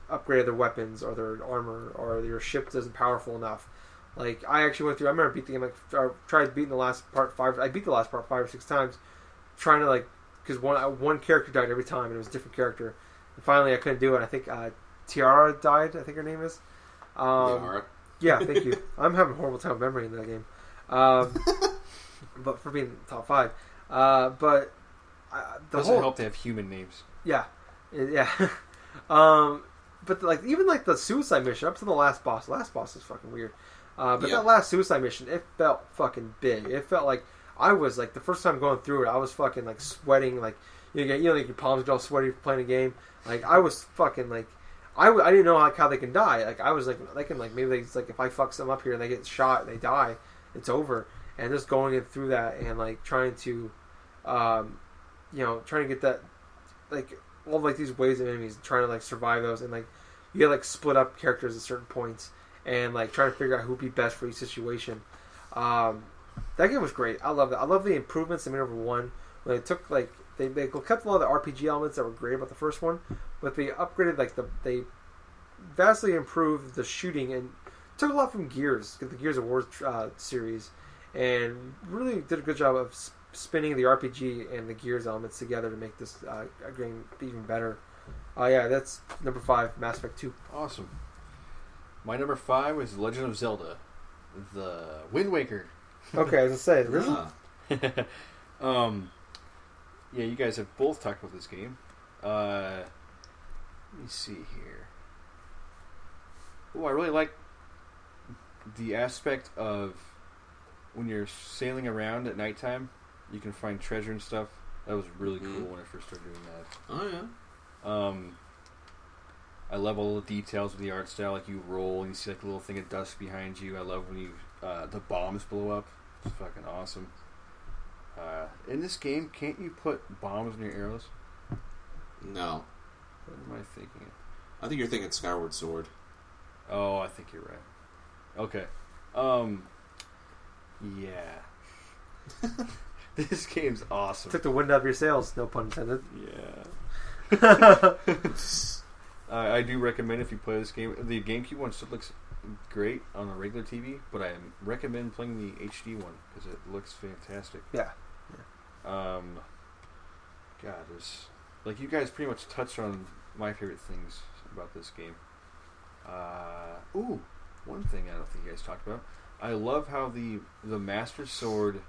upgraded their weapons or their armor, or your ship isn't powerful enough. Like I actually went through. I remember beat the game. I tried beating the last part 5. I beat the last part 5 or 6 times, trying to because one character died every time, and it was a different character. And finally, I couldn't do it. I think Tiara died. I think her name is. Tiara. Yeah, thank you. I'm having a horrible time remembering that game. But for being top 5, but doesn't help to have human names. Yeah, yeah. But even the suicide mission up to the last boss. The last boss is fucking weird. But that last suicide mission, it felt fucking big. It felt like I was the first time going through it, I was fucking sweating, your palms get all sweaty playing a game. I was fucking I didn't know how they can die. I was maybe if I fuck some up here and they get shot and they die, it's over. And just going in through that and trying to, trying to get that all these waves of enemies, and trying to survive those, and you get split up characters at certain points. And trying to figure out who would be best for each situation. That game was great. I love it. I love the improvements they made over 1. When they took they kept a lot of the RPG elements that were great about the first one, but they upgraded they vastly improved the shooting and took a lot from the Gears of War series, and really did a good job of spinning the RPG and the Gears elements together to make this game even better. That's number 5, Mass Effect 2. Awesome. My number 5 is Legend of Zelda, the Wind Waker. Okay, I was gonna say, really? Yeah, you guys have both talked about this game. Let me see here. Oh, I really like the aspect of when you're sailing around at nighttime, you can find treasure and stuff. That was really cool when I first started doing that. Oh, yeah. I love all the details of the art style. You roll and you see a little thing of dust behind you. I love when the bombs blow up. It's fucking awesome. In this game, can't you put bombs in your arrows? No. What am I thinking? I think you're thinking Skyward Sword. Oh, I think you're right. Okay. Yeah. This game's awesome. Took the wind out of your sails, no pun intended. Yeah. I do recommend if you play this game. The GameCube one still looks great on a regular TV, but I recommend playing the HD one because it looks fantastic. Yeah. God, there's you guys pretty much touched on my favorite things about this game. One thing I don't think you guys talked about. I love how the Master Sword,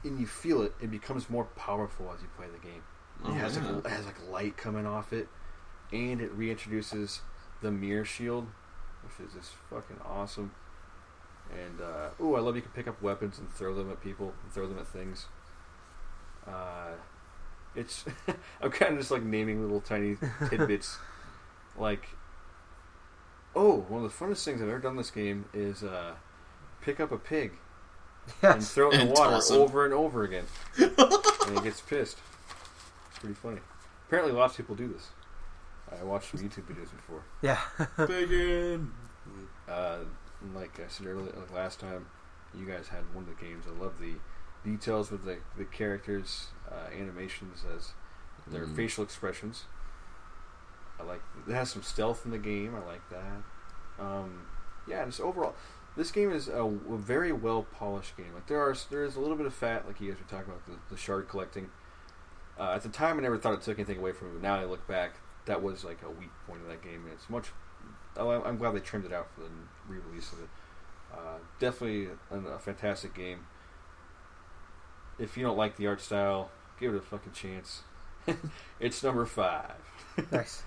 and you feel it, it becomes more powerful as you play the game. Oh, it has light coming off it. And it reintroduces the mirror shield, which is just fucking awesome. And I love you can pick up weapons and throw them at people, and throw them at things. It's I'm kind of just naming little tiny tidbits. One of the funnest things I've ever done in this game is pick up a pig and throw it in the water over and over again, and it gets pissed. It's pretty funny. Apparently, lots of people do this. I watched some YouTube videos before. Yeah. Bacon. Like I said earlier, last time, you guys had one of the games. I love the details with the characters, animations as their facial expressions. I like it has some stealth in the game. I like that. Just overall, this game is a very well polished game. There is a little bit of fat, like you guys were talking about the shard collecting. At the time, I never thought it took anything away from it. But now I look back. That was a weak point of that game, and it's much. I'm glad they trimmed it out for the re-release of it. Definitely a fantastic game. If you don't like the art style, give it a fucking chance. It's number 5. Nice.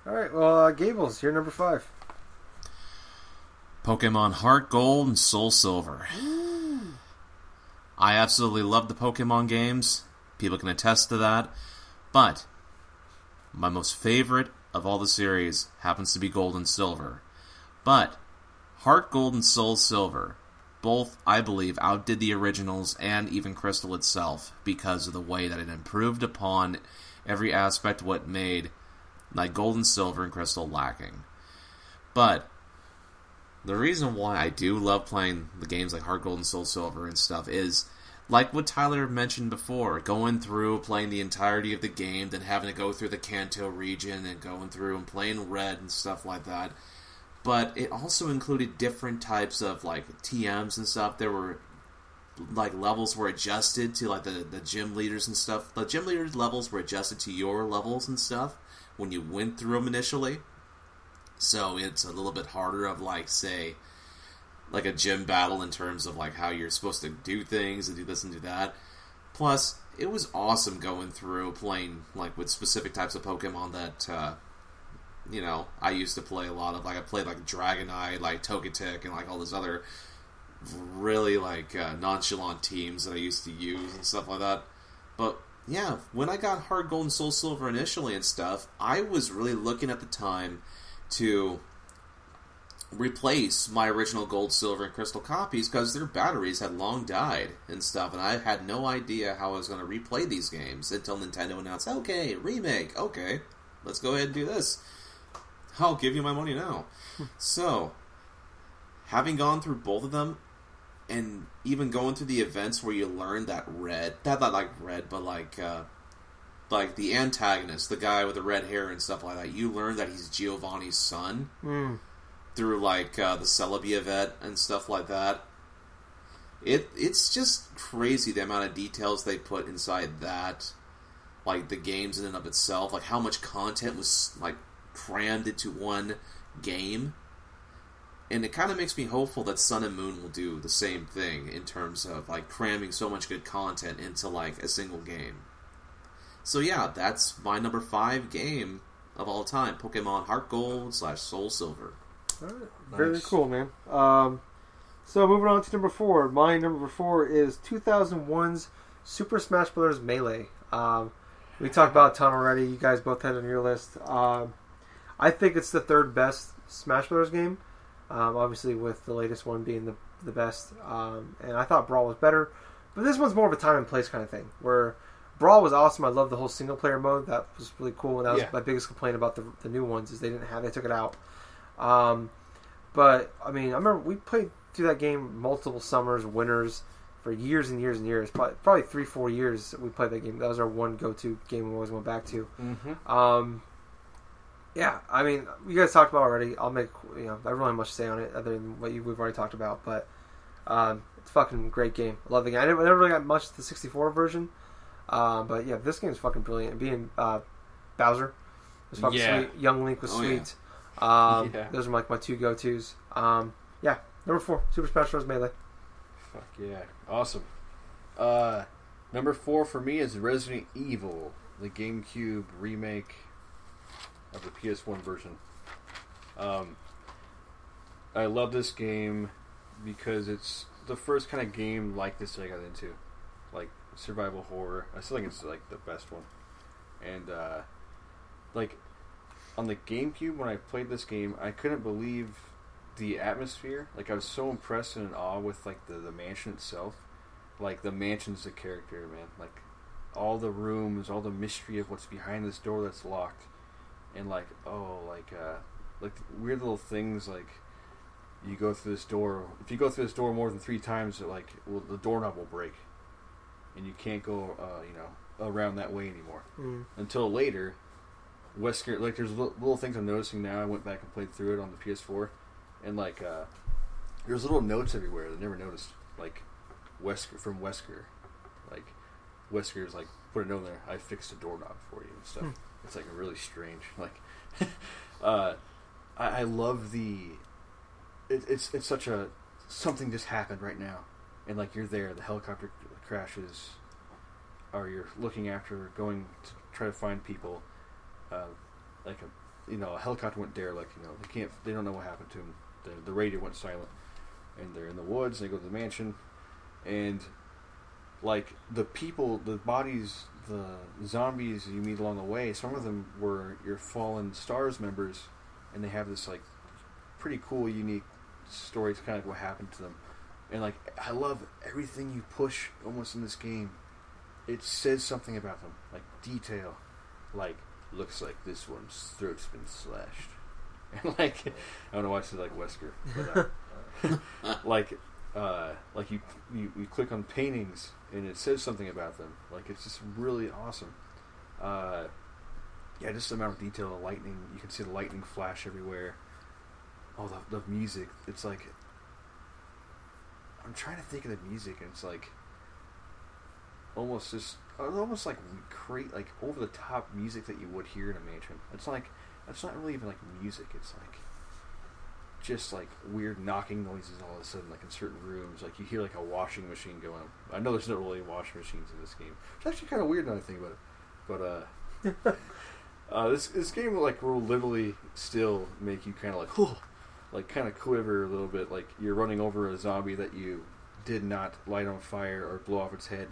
All right, well, Gables, you're number 5. Pokemon Heart Gold and Soul Silver. I absolutely love the Pokemon games. People can attest to that. But my most favorite of all the series happens to be Gold and Silver. But Heart Gold and Soul Silver, both, I believe, outdid the originals and even Crystal itself because of the way that it improved upon every aspect of what made like Gold and Silver and Crystal lacking. But the reason why I do love playing the games like Heart Gold and Soul Silver and stuff is, like what Tyler mentioned before, going through, playing the entirety of the game, then having to go through the Kanto region and going through and playing Red and stuff like that. But it also included different types of like TMs and stuff. There were like levels were adjusted to like the gym leaders and stuff. The gym leaders levels were adjusted to your levels and stuff when you went through them initially. So it's a little bit harder of like, say, like a gym battle in terms of like how you're supposed to do things and do this and do that. Plus, it was awesome going through playing like with specific types of Pokemon that you know, I used to play a lot of. Like I played like Dragonite, like Togetic, and like all these other really like nonchalant teams that I used to use and stuff like that. But yeah, when I got Heart Gold and Soul Silver initially and stuff, I was really looking at the time to replace my original Gold, Silver, and Crystal copies because their batteries had long died and stuff, and I had no idea how I was going to replay these games until Nintendo announced, okay, remake, okay, let's go ahead and do this. I'll give you my money now. So, having gone through both of them, and even going through the events where you learn that Red, not like Red, but like the antagonist, the guy with the red hair and stuff like that, you learn that he's Giovanni's son through like the Celebi event and stuff like that. It's just crazy the amount of details they put inside that, like the games in and of itself, like how much content was like crammed into one game. And it kind of makes me hopeful that Sun and Moon will do the same thing in terms of like cramming so much good content into like a single game. So yeah, that's my number 5 game of all time, Pokemon Heart Gold / Soul Silver. All right. Nice. Very cool, man. So moving on to number 4. My number 4 is 2001's Super Smash Bros. Melee. We talked about a ton already. You guys both had it on your list. I think it's the third best Smash Bros. Game. Obviously, with the latest one being the best. And I thought Brawl was better. But this one's more of a time and place kind of thing, where Brawl was awesome. I love the whole single player mode. That was really cool. And that was my biggest complaint about the new ones is they took it out. But I mean, I remember we played through that game multiple summers, winters, for years and years and years. Probably 3-4 years we played that game. That was our one go-to game we always went back to. Mm-hmm. Yeah, I mean, you guys talked about it already. I don't really have much to say on it other than what we've already talked about. But it's a fucking great game. I love the game. I never really got much to the 64 version. But yeah, this game's fucking brilliant. Being Bowser was fucking sweet. Young Link was sweet. Those are like my 2 go-tos. Number 4, Super Smash Bros. Melee. Fuck yeah, awesome. Number 4 for me is Resident Evil, the GameCube remake of the PS1 version. I love this game because it's the first kind of game like this that I got into, like survival horror. I still think it's like the best one, and like on the GameCube when I played this game, I couldn't believe the atmosphere. Like I was so impressed and in awe with like the mansion itself. Like the mansion's the character, man. Like all the rooms, all the mystery of what's behind this door that's locked, and like weird little things like you go through this door. If you go through this door more than 3 times, the doorknob will break, and you can't go around that way anymore until later. Wesker, like there's little things I'm noticing now. I went back and played through it on the PS4, and like there's little notes everywhere that I never noticed. Like Wesker from Wesker, like Wesker's like put a note there. I fixed a doorknob for you and stuff. It's like really strange. Like I love the. It's such a something just happened right now, and like you're there. The helicopter crashes, or you're looking after going to try to find people. A helicopter went derelict. They don't know what happened to him. the radio went silent, and they're in the woods. And they go to the mansion, and like the people, the bodies, the zombies you meet along the way. Some of them were your fallen Stars members, and they have this like pretty cool, unique story to kind of what happened to them. And like I love everything you push almost in this game. It says something about them, like detail, like looks like this one's throat's been slashed, and like I don't know why I said like Wesker, but like you click on paintings and it says something about them. Like it's just really awesome. Yeah, just the amount of detail, the lightning. You can see the lightning flash everywhere. Oh, the music. It's like I'm trying to think of the music, and it's like. Almost like like over the top music that you would hear in a mansion. It's not really even like music. It's like just like weird knocking noises all of a sudden, like in certain rooms. Like you hear like a washing machine going. I know there's not really washing machines in this game. It's actually kind of weird now that I think about it. But this game like will literally still make you kind of like like kind of quiver a little bit. Like you're running over a zombie that you did not light on fire or blow off its head.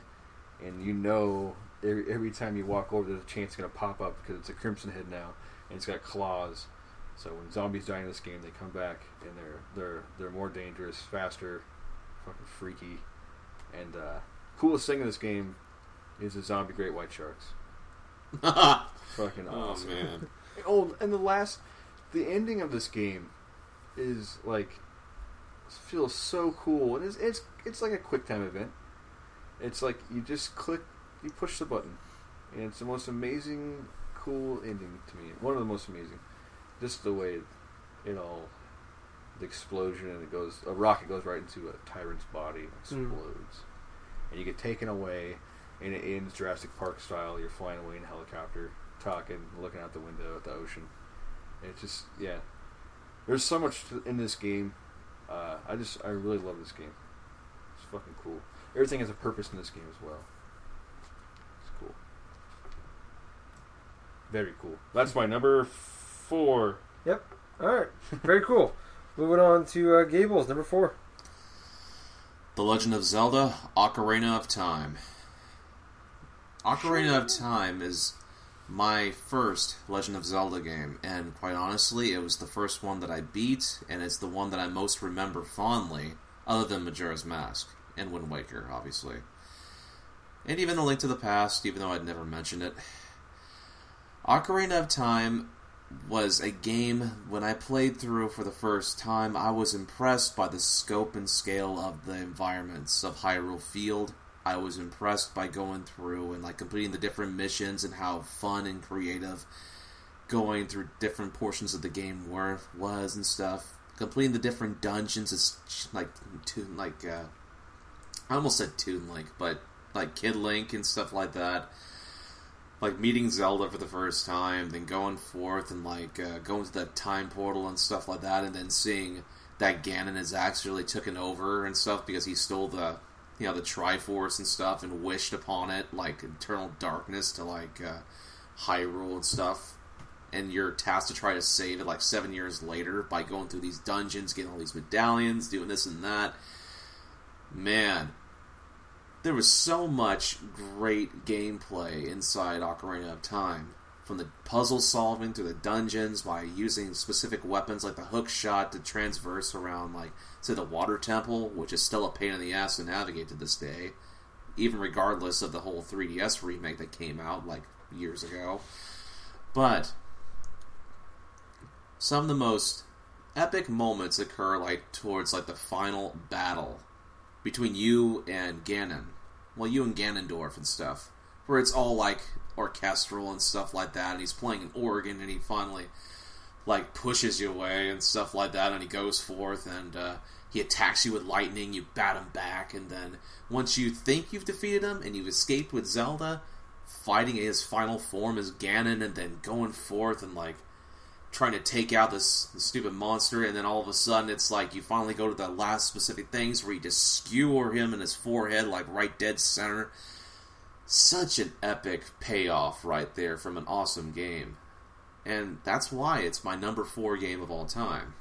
And you know, every time you walk over, there's a chance it's going to pop up because it's a Crimson Head now, and it's got claws. So when zombies die in this game, they come back, and they're more dangerous, faster, fucking freaky. And coolest thing in this game is the zombie great white sharks. Fucking awesome. Oh man! And the ending of this game is like feels so cool, and it's like a quick time event. It's like you just click, you push the button, and it's the most amazing, cool ending to me. One of the most amazing. Just the way it all, the explosion, and a rocket goes right into a tyrant's body and explodes. And you get taken away, and it ends Jurassic Park style. You're flying away in a helicopter, talking, looking out the window at the ocean. And it's just, yeah. There's so much in this game. I really love this game. It's fucking cool. Everything has a purpose in this game as well. It's cool. Very cool. That's my number 4. Yep. Alright. Very cool. Moving on to Gable's number 4. The Legend of Zelda: Ocarina of Time. Ocarina of Time is my first Legend of Zelda game, and quite honestly, it was the first one that I beat, and it's the one that I most remember fondly, other than Majora's Mask. And Wind Waker, obviously. And even A Link to the Past, even though I'd never mentioned it. Ocarina of Time was a game, when I played through for the first time, I was impressed by the scope and scale of the environments of Hyrule Field. I was impressed by going through and like completing the different missions and how fun and creative going through different portions of the game was and stuff. Completing the different dungeons is I almost said Toon Link, but like Kid Link and stuff like that. Like meeting Zelda for the first time, then going forth and like going to the time portal and stuff like that, and then seeing that Ganon is actually taken over and stuff because he stole the the Triforce and stuff and wished upon it like eternal darkness to like Hyrule and stuff. And you're tasked to try to save it like 7 years later by going through these dungeons, getting all these medallions, doing this and that. Man, there was so much great gameplay inside Ocarina of Time. From the puzzle solving to the dungeons, by using specific weapons like the hook shot to transverse around, like, say, the water temple, which is still a pain in the ass to navigate to this day, even regardless of the whole 3DS remake that came out, like, years ago. But some of the most epic moments occur, like, towards, like, the final battle between you and Ganon. Well, you and Ganondorf and stuff. Where it's all, like, orchestral and stuff like that, and he's playing an organ, and he finally, like, pushes you away and stuff like that, and he goes forth, and he attacks you with lightning, you bat him back, and then once you think you've defeated him, and you've escaped with Zelda, fighting his final form as Ganon, and then going forth and, like, trying to take out this stupid monster, and then all of a sudden it's like you finally go to the last specific things where you just skewer him in his forehead, like right dead center. Such an epic payoff right there from an awesome game. And that's why it's my number 4 game of all time.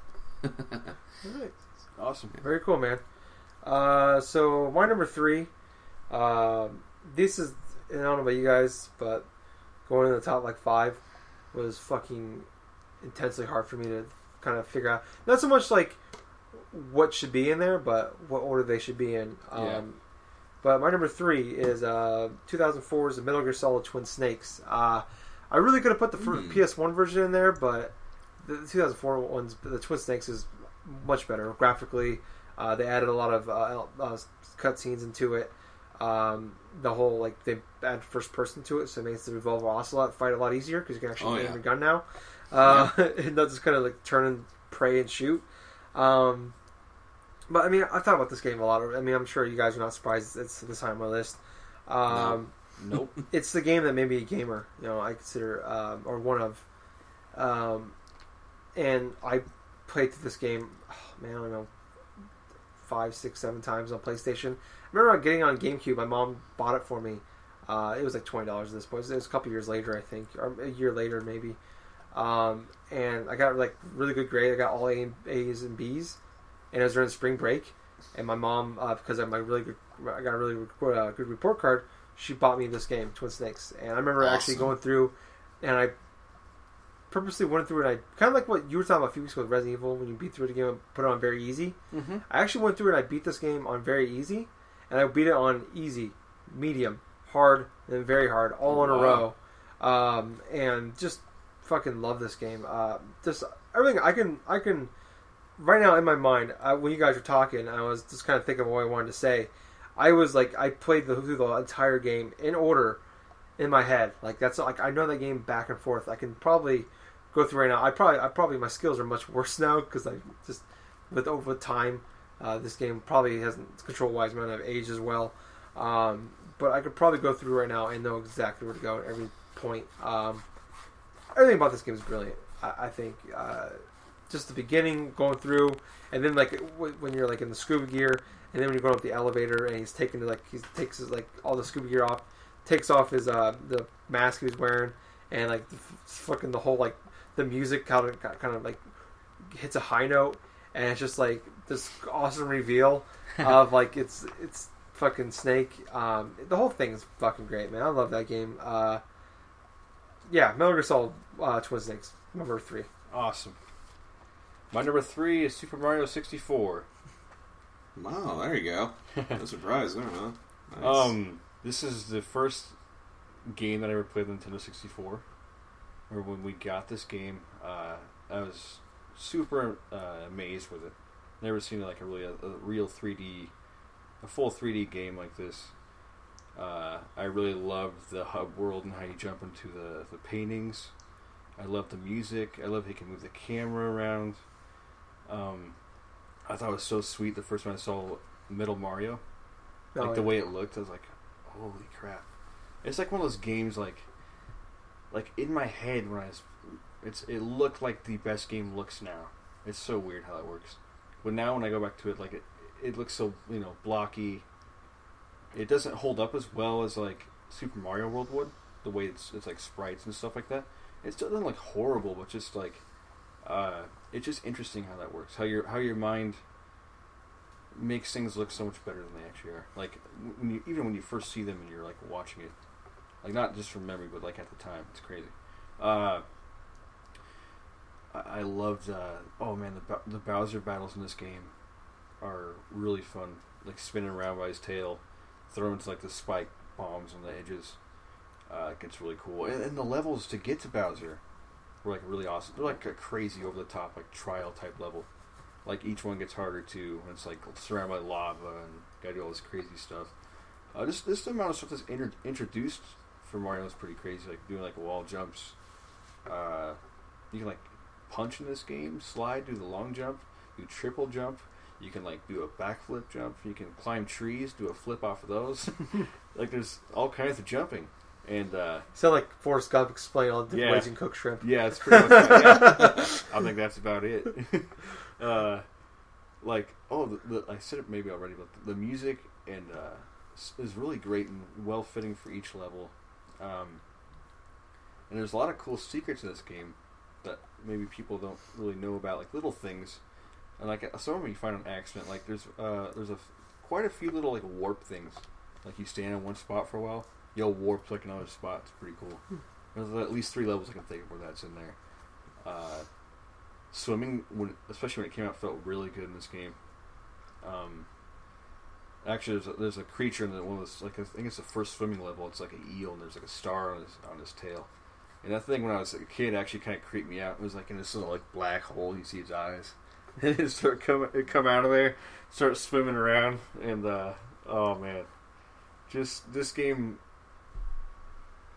Right. Awesome. Very cool, man. So my number 3. This is, I don't know about you guys, but going in the top 5 was fucking intensely hard for me to kind of figure out. Not so much what should be in there, but what order they should be in. But my number 3 is 2004's Metal Gear Solid Twin Snakes. I really could have put the PS1 version in there, but the 2004 ones, the Twin Snakes, is much better graphically. They added a lot of cutscenes into it. The whole they add first person to it, so it makes the Revolver Ocelot fight a lot easier because you can actually aim your gun now. And not just kind of turn and pray and shoot. But I mean, I've thought about this game a lot. I mean, I'm sure you guys are not surprised it's this high on my list. Nope. It's the game that made me a gamer. I consider or one of. And I played through this game. Oh, man, I don't know, 5, 6, 7 times on PlayStation. I remember getting on GameCube. My mom bought it for me. It was $20 at this point. It was a couple years later, I think, or a year later maybe. And I got really good grade. I got all A's and B's, and it was during spring break. And my mom, because I got a really good report card, she bought me this game, Twin Snakes. And I remember actually going through, and I purposely went through it. I kind of like what you were talking about a few weeks ago with Resident Evil, when you beat through the game and put it on very easy. Mm-hmm. I actually went through it and I beat this game on very easy, and I beat it on easy, medium, hard, and then very hard, all in a row. And just fucking love this game. Just everything I can right now in my mind. When you guys were talking, I was just kind of thinking of what I wanted to say. I was I played through the entire game in order in my head. That's I know that game back and forth. I can probably go through right now. I probably my skills are much worse now because I just with time, this game probably hasn't control wise might have aged as well. But I could probably go through right now and know exactly where to go at every point. Everything about this game is brilliant. I think just the beginning, going through, and then when you're in the scuba gear, and then when you're going up the elevator, and he's taking he takes his all the scuba gear off, takes off his the mask he was wearing, and fucking the whole the music kind of hits a high note, and it's just this awesome reveal of it's fucking Snake. The whole thing is fucking great, man. I love that game. Metal Gear Solid Twin Snakes, number 3. Awesome. My number 3 is Super Mario 64. Wow, there you go. No surprise there, huh? Nice. This is the first game that I ever played on Nintendo 64. Or when we got this game, I was super amazed with it. Never seen a real 3D, a full 3D game like this. I really loved the hub world and how you jump into the paintings. I love the music. I love how you can move the camera around. I thought it was so sweet the first time I saw Metal Mario. The way it looked, I was like, holy crap. It's one of those games in my head when it looked like the best game looks now. It's so weird how that works. But now when I go back to it, it looks so, blocky. It doesn't hold up as well as Super Mario World would. The way it's sprites and stuff like that. It still doesn't look horrible, but just it's just interesting how that works. How your mind makes things look so much better than they actually are. Even when you first see them and you're watching it, not just from memory, but at the time, it's crazy. I loved. The Bowser battles in this game are really fun. Spinning around by his tail, throwing the spike bombs on the edges. It gets really cool, and the levels to get to Bowser were really awesome. They're a crazy over the top trial type level. Each one gets harder too, and it's surrounded by lava and gotta do all this crazy stuff. This amount of stuff that's introduced for Mario is pretty crazy. Doing wall jumps. You can punch in this game, slide, do the long jump, do triple jump. You can do a backflip jump. You can climb trees, do a flip off of those. There's all kinds of jumping. And sound like Forrest Gump explaining all the different ways you can cook shrimp. Yeah, it's pretty much I think that's about it. I said it maybe already, but the music and is really great and well fitting for each level. And there's a lot of cool secrets in this game that maybe people don't really know about, little things. And like some of them you find on accident. Like there's quite a few little like warp things. Like you stand in one spot for a while, you'll warp to like another spot. It's pretty cool. There's at least 3 levels I can think of where that's in there. Swimming, especially when it came out, felt really good in this game. Actually, there's a creature in one of those, like I think it's the first swimming level. It's like an eel, and there's like a star on his tail. And that thing, when I was a kid, actually kind of creeped me out. It was like in this little like black hole. You see its eyes, and it come out of there, start swimming around, and oh man, just this game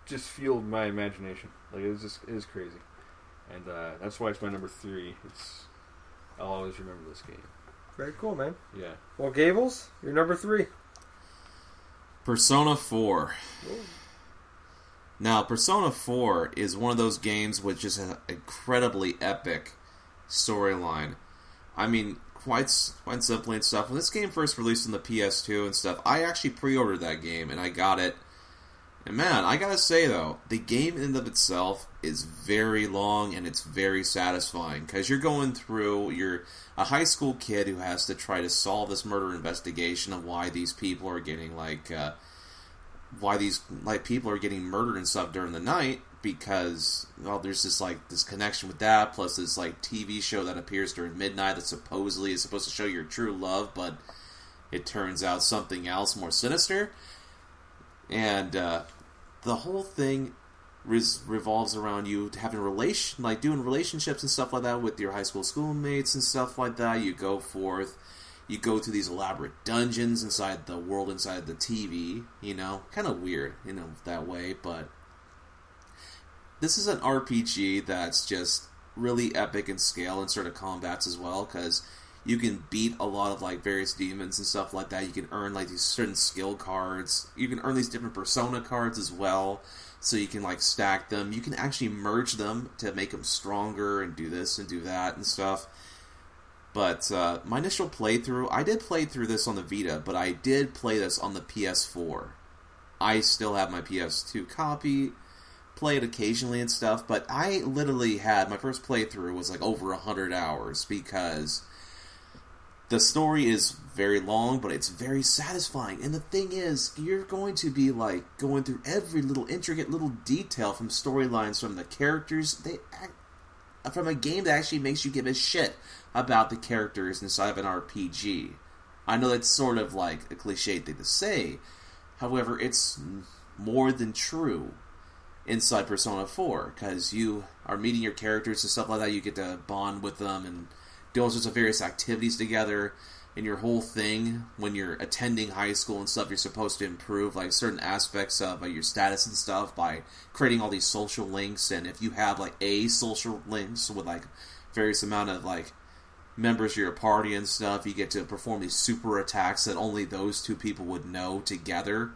just fueled my imagination. Like it was crazy, and that's why it's my number 3. I'll always remember this game. Very cool, man. Yeah. Well, Gables, you're number 3. Persona 4. Ooh. Now, Persona 4 is one of those games with just an incredibly epic storyline. I mean, quite simply and stuff. When this game first released on the PS2 and stuff, I actually pre-ordered that game, and I got it. And man, I gotta say though, the game in and of itself is very long and it's very satisfying because you're going through, you're a high school kid who has to try to solve this murder investigation of why these people are getting people are getting murdered and stuff during the night because, well, there's this connection with that, plus this TV show that appears during midnight that supposedly is supposed to show your true love, but it turns out something else more sinister. And the whole thing revolves around you having doing relationships and stuff like that with your high school schoolmates and stuff like that. You go forth, you go to these elaborate dungeons inside the world, inside the TV. Kind of weird, that way. But this is an RPG that's just really epic in scale and sort of combats as well, because you can beat a lot of various demons and stuff like that. You can earn these certain skill cards. You can earn these different persona cards as well, so you can stack them. You can actually merge them to make them stronger and do this and do that and stuff. But my initial playthrough, I did play through this on the Vita, but I did play this on the PS4. I still have my PS2 copy, play it occasionally and stuff, but I literally had, my first playthrough was over 100 hours because the story is very long, but it's very satisfying. And the thing is, you're going to be going through every little intricate little detail from storylines, from the characters. From a game that actually makes you give a shit about the characters inside of an RPG. I know that's sort of a cliche thing to say. However, it's more than true inside Persona 4, because you are meeting your characters and stuff like that. You get to bond with them and do all sorts of various activities together, and your whole thing when you're attending high school and stuff, you're supposed to improve certain aspects of your status and stuff by creating all these social links. And if you have a social links with various amount of members of your party and stuff, you get to perform these super attacks that only those two people would know together.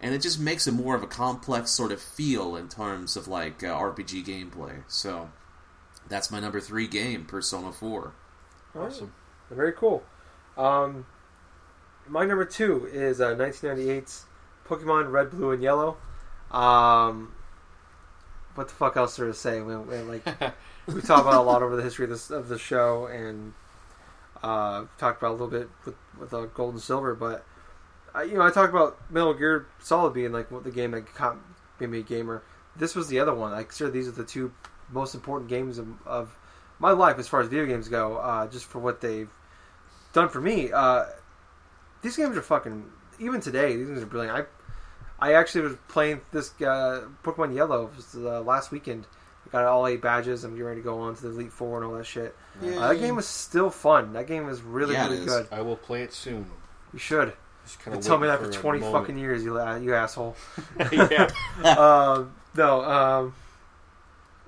And it just makes it more of a complex sort of feel in terms of RPG gameplay. So that's my number 3 game, Persona 4. Awesome. Very cool. My number 2 is 1998's Pokemon Red, Blue, and Yellow. What the fuck else there to say? We talked about a lot over the history of the show, and talked about a little bit with Gold and Silver, but I talked about Metal Gear Solid being what the game that made me a gamer. This was the other one. I consider these are the 2 most important games of my life as far as video games go, just for what they've done for me. These games are fucking, even today, these games are brilliant. I actually was playing this Pokemon Yellow last weekend. I got all 8 badges. I'm getting ready to go on to the Elite Four and all that shit. That game was still fun. That game is really good. I will play it soon. You should. You tell me that for 20 fucking years, you asshole.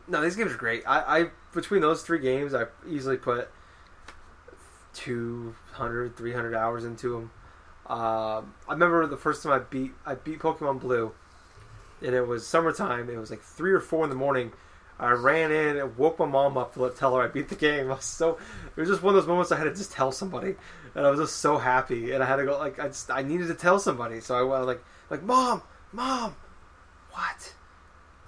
No, these games are great. I between those 3 games, I easily put 200, 300 hours into them. I remember the first time I beat Pokemon Blue, and it was summertime. It was 3 or 4 in the morning. I ran in and woke my mom up to tell her I beat the game. It was just one of those moments I had to just tell somebody, and I was just so happy. And I had to go I needed to tell somebody, so I went Mom, what?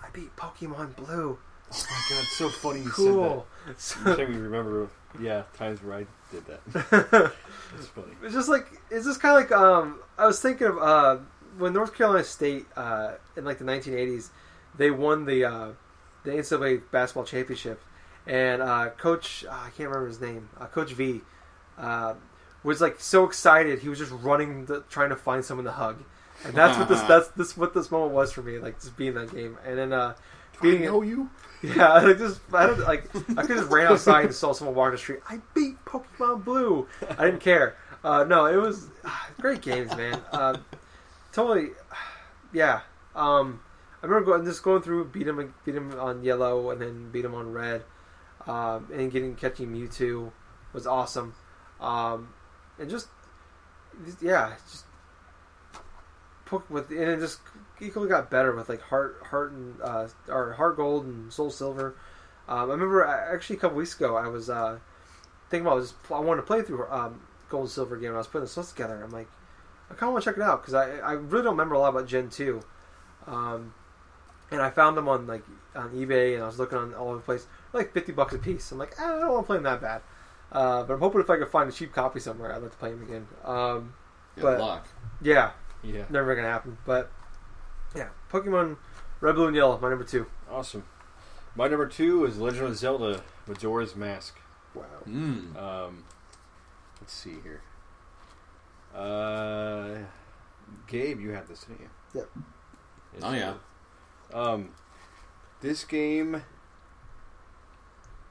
I beat Pokemon Blue. Oh my god, it's so funny you Cool. said that. You me remember, times where I did that. It's funny. It's just kind of like I was thinking of when North Carolina State in like the 1980s, they won the NCAA basketball championship, and Coach I can't remember his name, Coach V, was like so excited he was just running trying to find someone to hug, and that's what this moment was for me, like just being in that game, and then being I know you. Yeah, I could just ran outside and saw someone walking the street. I beat Pokemon Blue. I didn't care. No, it was great games, man. Totally, yeah. I remember going through, beat him on Yellow, and then beat him on Red, and catching Mewtwo was awesome. And just and it just equally got better with like Heart Gold and Soul Silver. I remember actually a couple weeks ago I was thinking about I wanted to play through Gold and Silver game, and I was putting this list together. I'm like, I kind of want to check it out because I really don't remember a lot about Gen 2. And I found them on eBay, and I was looking on all over the place, like $50 a piece. I'm like, I don't want to play them that bad. But I'm hoping if I could find a cheap copy somewhere, I'd like to play them again. Good luck. Yeah. Yeah. Never gonna happen. But yeah, Pokemon Red, Blue, and Yellow, my number 2. Awesome. My number 2 is Legend of Zelda: Majora's Mask. Wow. Let's see here. Gabe, you had this, didn't you? Yep. Oh yeah. This game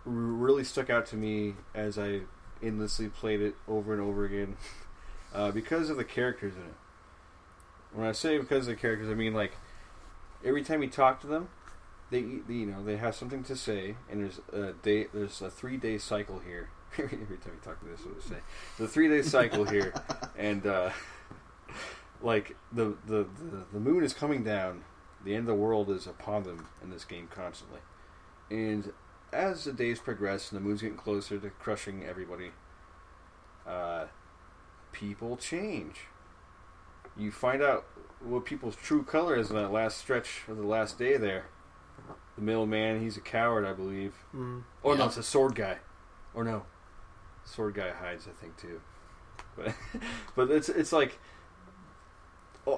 really stuck out to me as I endlessly played it over and over again because of the characters in it. When I say because of the characters, I mean like every time you talk to them, they have something to say, and there's a 3-day cycle here. Every time you talk to this, what to say. The 3-day cycle here, and like the moon is coming down. The end of the world is upon them in this game constantly, and as the days progress and the moon's getting closer to crushing everybody, people change. You find out what people's true color is in that last stretch of the last day there. The middleman, he's a coward, I believe. Mm. Oh, no, it's a sword guy. Or no. Sword guy hides, I think, too. But it's like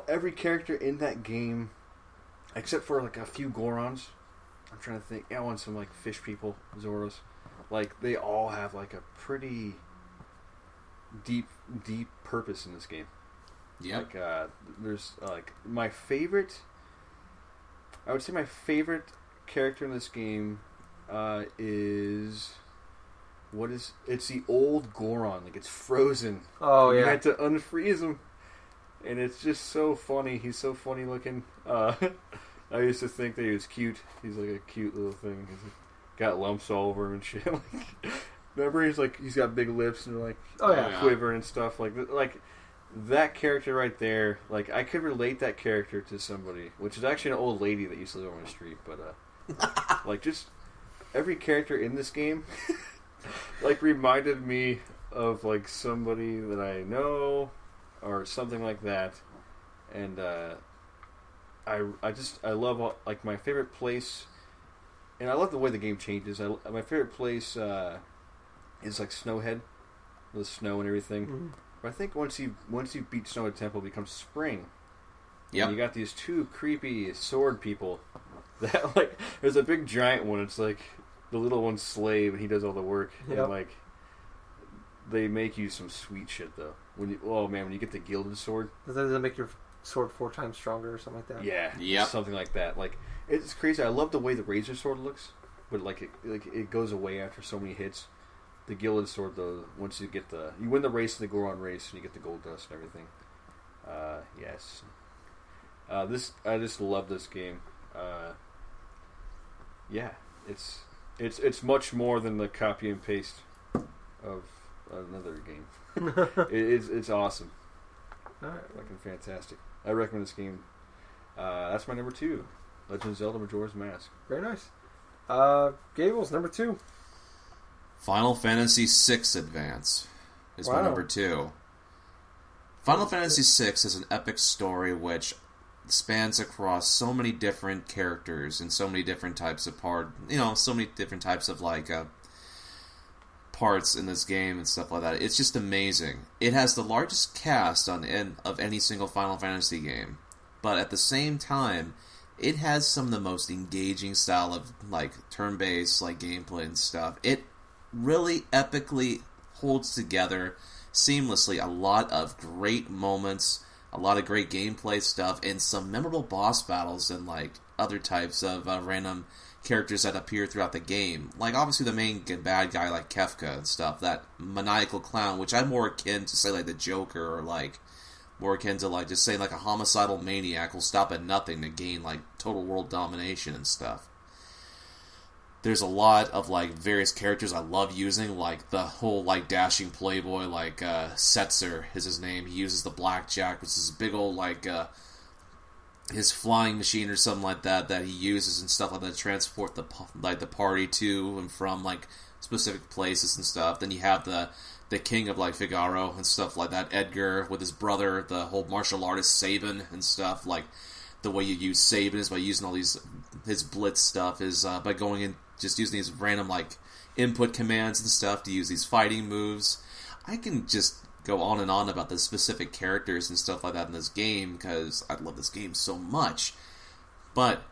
every character in that game, except for like a few Gorons. I'm trying to think. I want some like fish people, Zoros. Like they all have like a pretty deep purpose in this game. Yeah. Like there's like my favorite. I would say my favorite character in this game is. It's the old Goron, like it's frozen. Oh yeah. You had to unfreeze him, and it's just so funny. He's so funny looking. I used to think that he was cute. He's like a cute little thing. He's got lumps all over him and shit. Remember, he's got big lips and quiver and stuff like that character right there. Like I could relate that character to somebody, which is actually an old lady that used to live on the street. But like just every character in this game. Like reminded me of like somebody that I know or something like that, and I love like my favorite place, and I love the way the game changes. My favorite place is like Snowhead, the snow and everything. Mm-hmm. But I think once you beat Snowhead Temple, it becomes spring. Yeah, you got these 2 creepy sword people that like there's a big giant one. It's like. The little one's slave, and he does all the work. Yep. And like, they make you some sweet shit though. When you get the gilded sword, does that make your sword 4 times stronger or something like that? Yeah, something like that. Like it's crazy. I love the way the razor sword looks, but it goes away after so many hits. The gilded sword though, once you win the race, the Goron race, and you get the gold dust and everything. Yes. I just love this game. Yeah, It's much more than the copy and paste of another game. It's awesome. All right. Fucking fantastic. I recommend this game. That's my number 2. Legend of Zelda: Majora's Mask. Very nice. Gables, number 2. Final Fantasy VI Advance is my number 2. Final Fantasy VI is an epic story which spans across so many different characters and so many different types of so many different types of parts in this game and stuff like that. It's just amazing. It has the largest cast of any single Final Fantasy game, but at the same time, it has some of the most engaging style of turn-based gameplay and stuff. It really epically holds together seamlessly a lot of great moments, a lot of great gameplay stuff, and some memorable boss battles and other types of random characters that appear throughout the game. Obviously the main bad guy like Kefka and stuff, that maniacal clown, which I'm more akin to say the Joker, or more akin to just saying a homicidal maniac will stop at nothing to gain total world domination and stuff. There's a lot of various characters I love using, the whole dashing playboy, Setzer is his name. He uses the blackjack, which is a big old his flying machine or something that he uses and stuff that to transport the party to and from specific places and stuff. Then you have the king of Figaro and stuff like that, Edgar, with his brother, the whole martial artist Sabin and stuff. The way you use Sabin is by using all his blitz stuff, is by going in, just using these random input commands and stuff to use these fighting moves. I can just go on and on about the specific characters and stuff like that in this game, because I love this game so much. But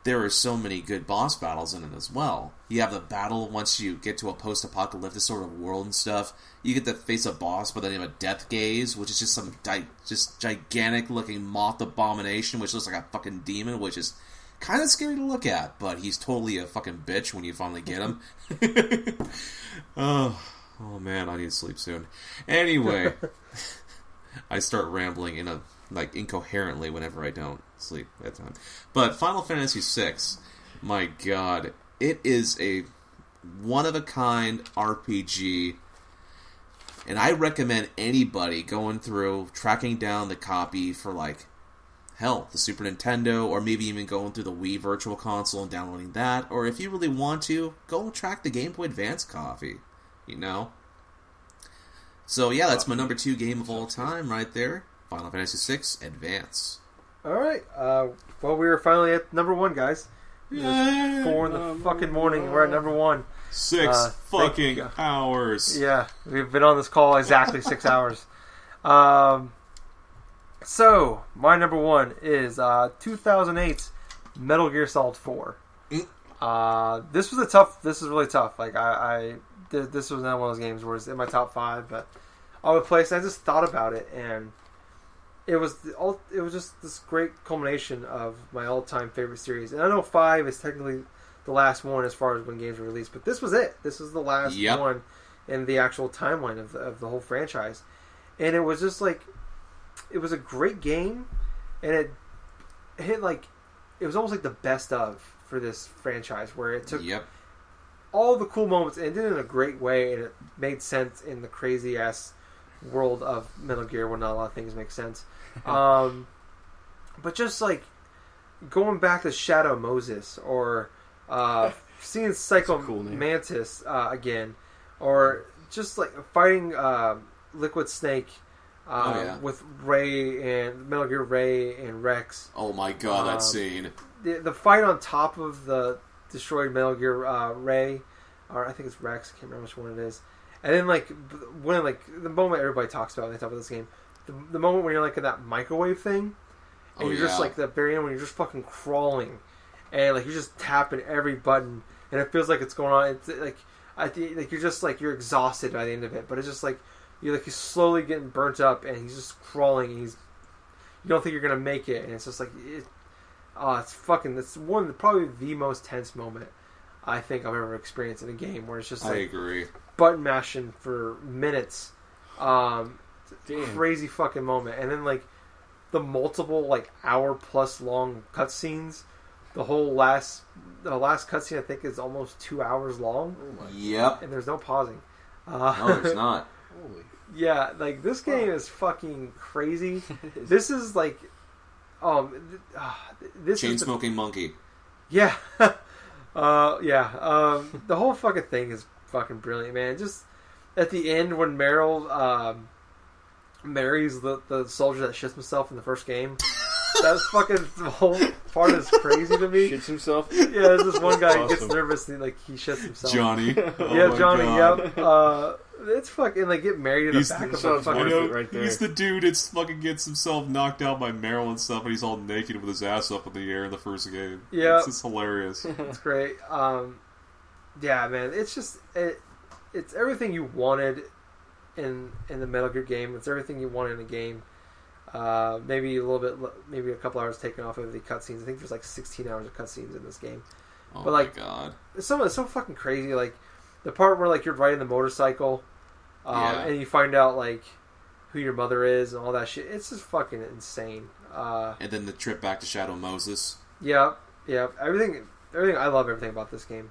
there are so many good boss battles in it as well. You have the battle once you get to a post-apocalyptic sort of world and stuff. You get to face a boss by the name of Death Gaze, which is just some just gigantic-looking moth abomination, which looks like a fucking demon, which is kind of scary to look at, but he's totally a fucking bitch when you finally get him. Oh man, I need to sleep soon. Anyway, I start rambling incoherently whenever I don't sleep at time. But Final Fantasy VI, my god, it is a one-of-a-kind RPG, and I recommend anybody going through, tracking down the copy for the Super Nintendo, or maybe even going through the Wii Virtual Console and downloading that, or if you really want to, go track the Game Boy Advance copy. So yeah, that's my number 2 game of all time right there. Final Fantasy VI Advance. Alright, well, we were finally at number 1, guys. It was 4 in the fucking morning, we're at number 1. 6 fucking hours. Yeah, we've been on this call exactly 6 hours. So, my number 1 is 2008's Metal Gear Solid 4. This is really tough. This was not one of those games where it's in my top 5, but I would place. I just thought about it, and it was just this great culmination of my all-time favorite series. And I know 5 is technically the last one as far as when games were released, but this was it. This was the last one in the actual timeline of the whole franchise, and it was just it was a great game, and it hit it was almost the best of for this franchise, where it took all the cool moments and did it in a great way, and it made sense in the crazy ass world of Metal Gear where not a lot of things make sense. But just going back to Shadow Moses, or seeing Psycho Mantis again, or just fighting Liquid Snake with Ray and Metal Gear Ray and Rex. Oh my god, that scene! The fight on top of the destroyed Metal Gear Ray, or I think it's Rex, I can't remember which one it is. And then when the moment everybody talks about when they talk about this game, the moment when you're in that microwave thing, and you're just the very end when you're just fucking crawling, and you're just tapping every button, and it feels like it's going on. It's you're just you're exhausted by the end of it, but it's just he's slowly getting burnt up, and he's just crawling, and you don't think you're gonna make it, and it's just it's probably the most tense moment I think I've ever experienced in a game, where it's just I agree. Button mashing for minutes. Crazy fucking moment. And then the multiple hour plus long cutscenes. The last cutscene I think is almost 2 hours long. Yep. And there's no pausing. No, there's not. Holy. Yeah, this game is fucking crazy. This is this Chain smoking monkey. Yeah. The whole fucking thing is fucking brilliant, man. Just at the end when Meryl marries the soldier that shits himself in the first game. That's fucking the whole part is crazy to me. Shits himself. Yeah, there's this one guy who Awesome. gets nervous and he shits himself. Johnny. Oh Yeah, my Johnny. God. Yep. It's fucking get married in the back of a sounds fucking. worth I know, it right there. he's the dude that fucking gets himself knocked out by Meryl and stuff, and he's all naked with his ass up in the air in the first game. Yeah. It's just hilarious. It's great. Yeah, man. It's just it's everything you wanted in the Metal Gear game. It's everything you wanted in a game. Maybe a little bit, maybe a couple hours taken off of the cutscenes. I think there's 16 hours of cutscenes in this game. Oh But, my God. Some of it's so fucking crazy. The part where you're riding the motorcycle, and you find out who your mother is and all that shit. It's just fucking insane. And then the trip back to Shadow Moses. Yeah. Everything. I love everything about this game.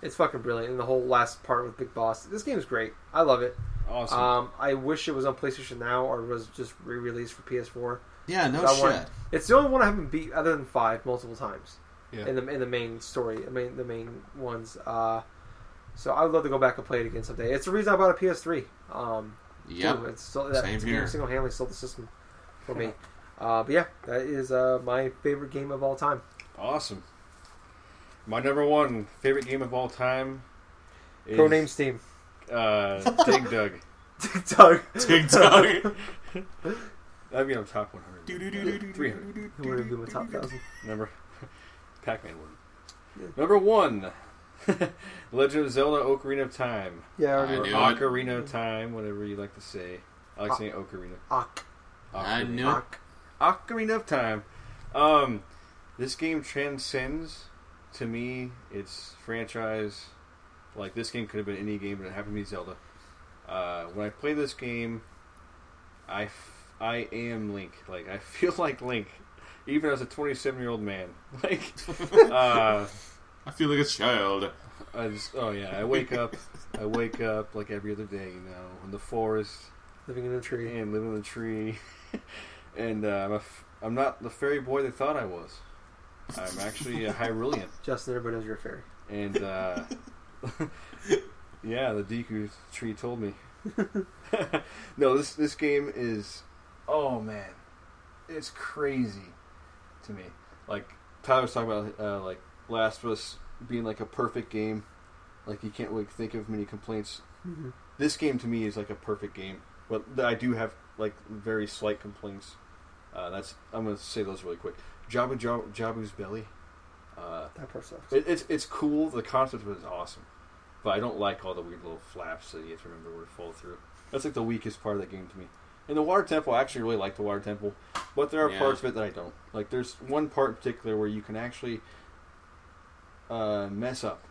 It's fucking brilliant. And the whole last part with Big Boss. This game is great. I love it. Awesome. I wish it was on PlayStation Now or was just re-released for PS4. Yeah, no That shit. one- it's the only one I haven't beat other than 5 multiple times. Yeah. In the main story, the main ones. So I would love to go back and play it again someday. It's the reason I bought a PS3. Yep. Too. It's still Same here. Single-handedly stole the system for me. But yeah, that is my favorite game of all time. Awesome. My number one favorite game of all time is Pro-name Steam. Dig Dug. Doug. Dig Dug. That'd be on top 100. 300. Who would be my top 1,000? Number Pac-Man one. Number 1. Legend of Zelda Ocarina of Time. Yeah, I Or knew it. Ocarina of Time, whatever you like to say. I like saying Ocarina. I Ocarina. knew it. Ocarina of Time. This game transcends, to me, its franchise. This game could have been any game, but it happened to be Zelda. When I play this game, I am Link. I feel like Link, even as a 27-year-old man. I feel like a child. I wake up like every other day, in the forest, living in a tree. and living in the tree. And I'm not the fairy boy they thought I was. I'm actually a Hyrulean. Justin, everybody knows you're a fairy. And yeah, the Deku tree told me. No, this game is, oh man, it's crazy to me. Tyler was talking about Last of Us being a perfect game. You can't really think of many complaints. Mm-hmm. This game to me is a perfect game, but I do have very slight complaints. I'm going to say those really quick. Jabu's belly. That part sucks. It's cool. The concept of it is awesome, but I don't like all the weird little flaps that you have to remember where to fall through. That's the weakest part of the game to me. And the water temple, I actually really like the water temple, but there are parts of it that I don't. There's one part in particular where you can actually mess up.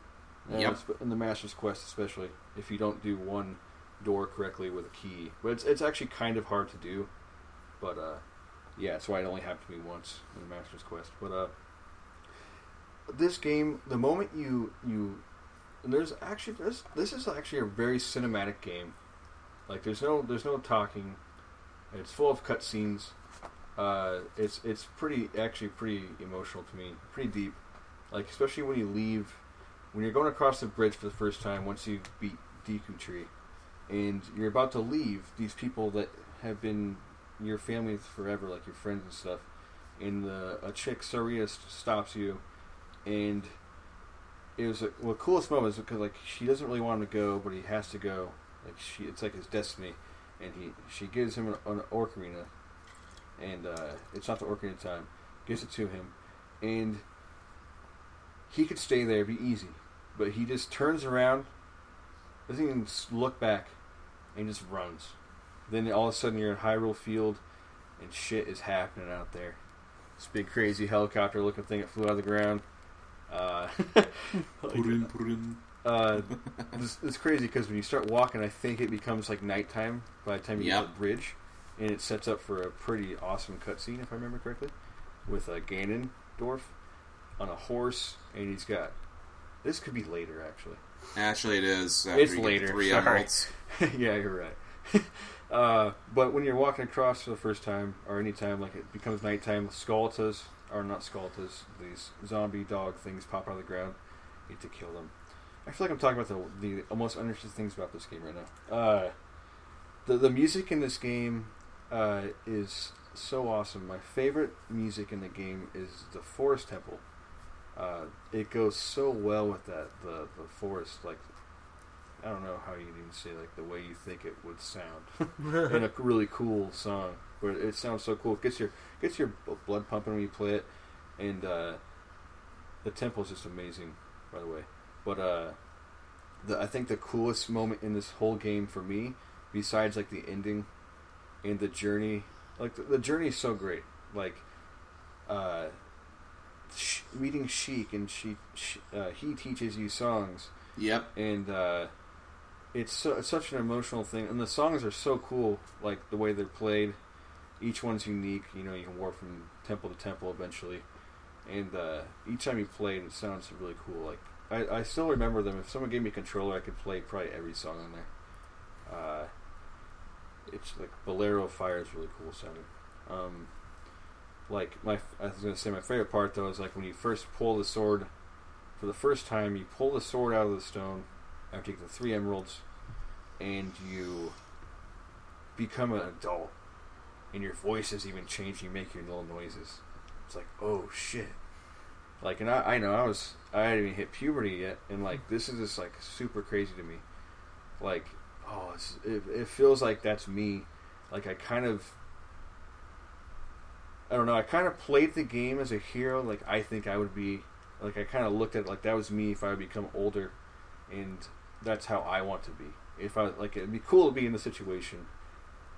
Yep. In the Master's Quest, especially if you don't do one door correctly with a key. But it's actually kind of hard to do. But yeah, that's why it only happened to me once in the Master's Quest. But this game, the moment you this is actually a very cinematic game. There's no talking. It's full of cutscenes. It's pretty emotional to me, pretty deep. Especially when you leave, when you're going across the bridge for the first time once you beat Deku Tree, and you're about to leave these people that have been your family forever, your friends and stuff, and a chick, Saria, stops you, and it was the coolest moment is because she doesn't really want him to go, but he has to go. It's his destiny, and she gives him an ocarina, and it's not the ocarina time, gives it to him, and he could stay there, it'd be easy, but he just turns around, doesn't even look back, and just runs. Then all of a sudden you're in Hyrule Field, and shit is happening out there. This big crazy helicopter looking thing that flew out of the ground. Put in. It's crazy because when you start walking, I think it becomes nighttime by the time you get to the bridge, and it sets up for a pretty awesome cutscene, if I remember correctly, with Ganondorf on a horse, and he's got. This could be later, actually. Actually, it is. It's later. 3 sorry. emeralds. Yeah, you're right. But when you're walking across for the first time, or any time, it becomes nighttime, Skeletas, or not Skeletas, these zombie dog things pop out of the ground. You have to kill them. I feel like I'm talking about the almost understood things about this game right now. The music in this game is so awesome. My favorite music in the game is the Forest Temple. It goes so well with that the forest. Like, I don't know how you'd even say, like, the way you think it would sound in a really cool song. But it sounds so cool. It gets your blood pumping when you play it, and the tempo is just amazing, by the way. But I think the coolest moment in this whole game for me, besides like the ending and the journey, like the journey is so great. Like meeting Sheik, and he teaches you songs. Yep. And it's such an emotional thing, and the songs are so cool. Like the way they're played, each one's unique. You know, you can warp from temple to temple eventually, and each time you play it, it sounds really cool. Like I still remember them. If someone gave me a controller, I could play probably every song on there. It's like Bolero Fire is really cool sounding. I was gonna say my favorite part though is like when you first pull the sword for the first time. You pull the sword out of the stone after you get the 3 emeralds, and you become an adult, and your voice is even changed. You make your little noises. It's like, oh shit. Like, and I know I hadn't even hit puberty yet, and like this is just like super crazy to me. Like, oh, it feels like that's me. Like I don't know. I kind of played the game as a hero. Like I think I would be. Like I kind of looked at it like that was me if I would become older, and that's how I want to be. If I like, it'd be cool to be in the situation,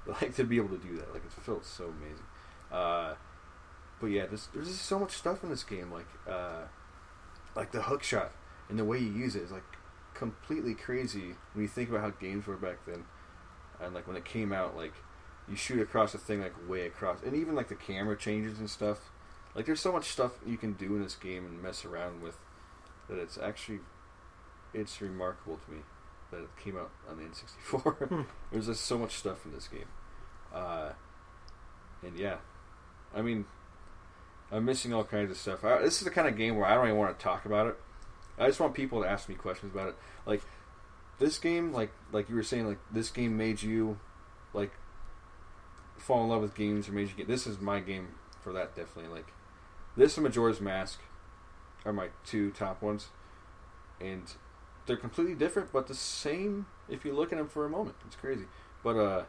like to be able to do that. Like it felt so amazing. But yeah, there's just so much stuff in this game. Like the hook shot and the way you use it is like completely crazy when you think about how games were back then. And like when it came out, like you shoot across the thing like way across, and even like the camera changes and stuff. Like there's so much stuff you can do in this game and mess around with that it's remarkable to me that it came out on the N64. There's just so much stuff in this game. And yeah, I mean, I'm missing all kinds of stuff. This is the kind of game where I don't even want to talk about it. I just want people to ask me questions about it. Like this game, like you were saying, like this game made you like fall in love with games, or made you get. This is my game for that, definitely. Like this and Majora's Mask are my 2 top ones, and they're completely different, but the same if you look at them for a moment. It's crazy, but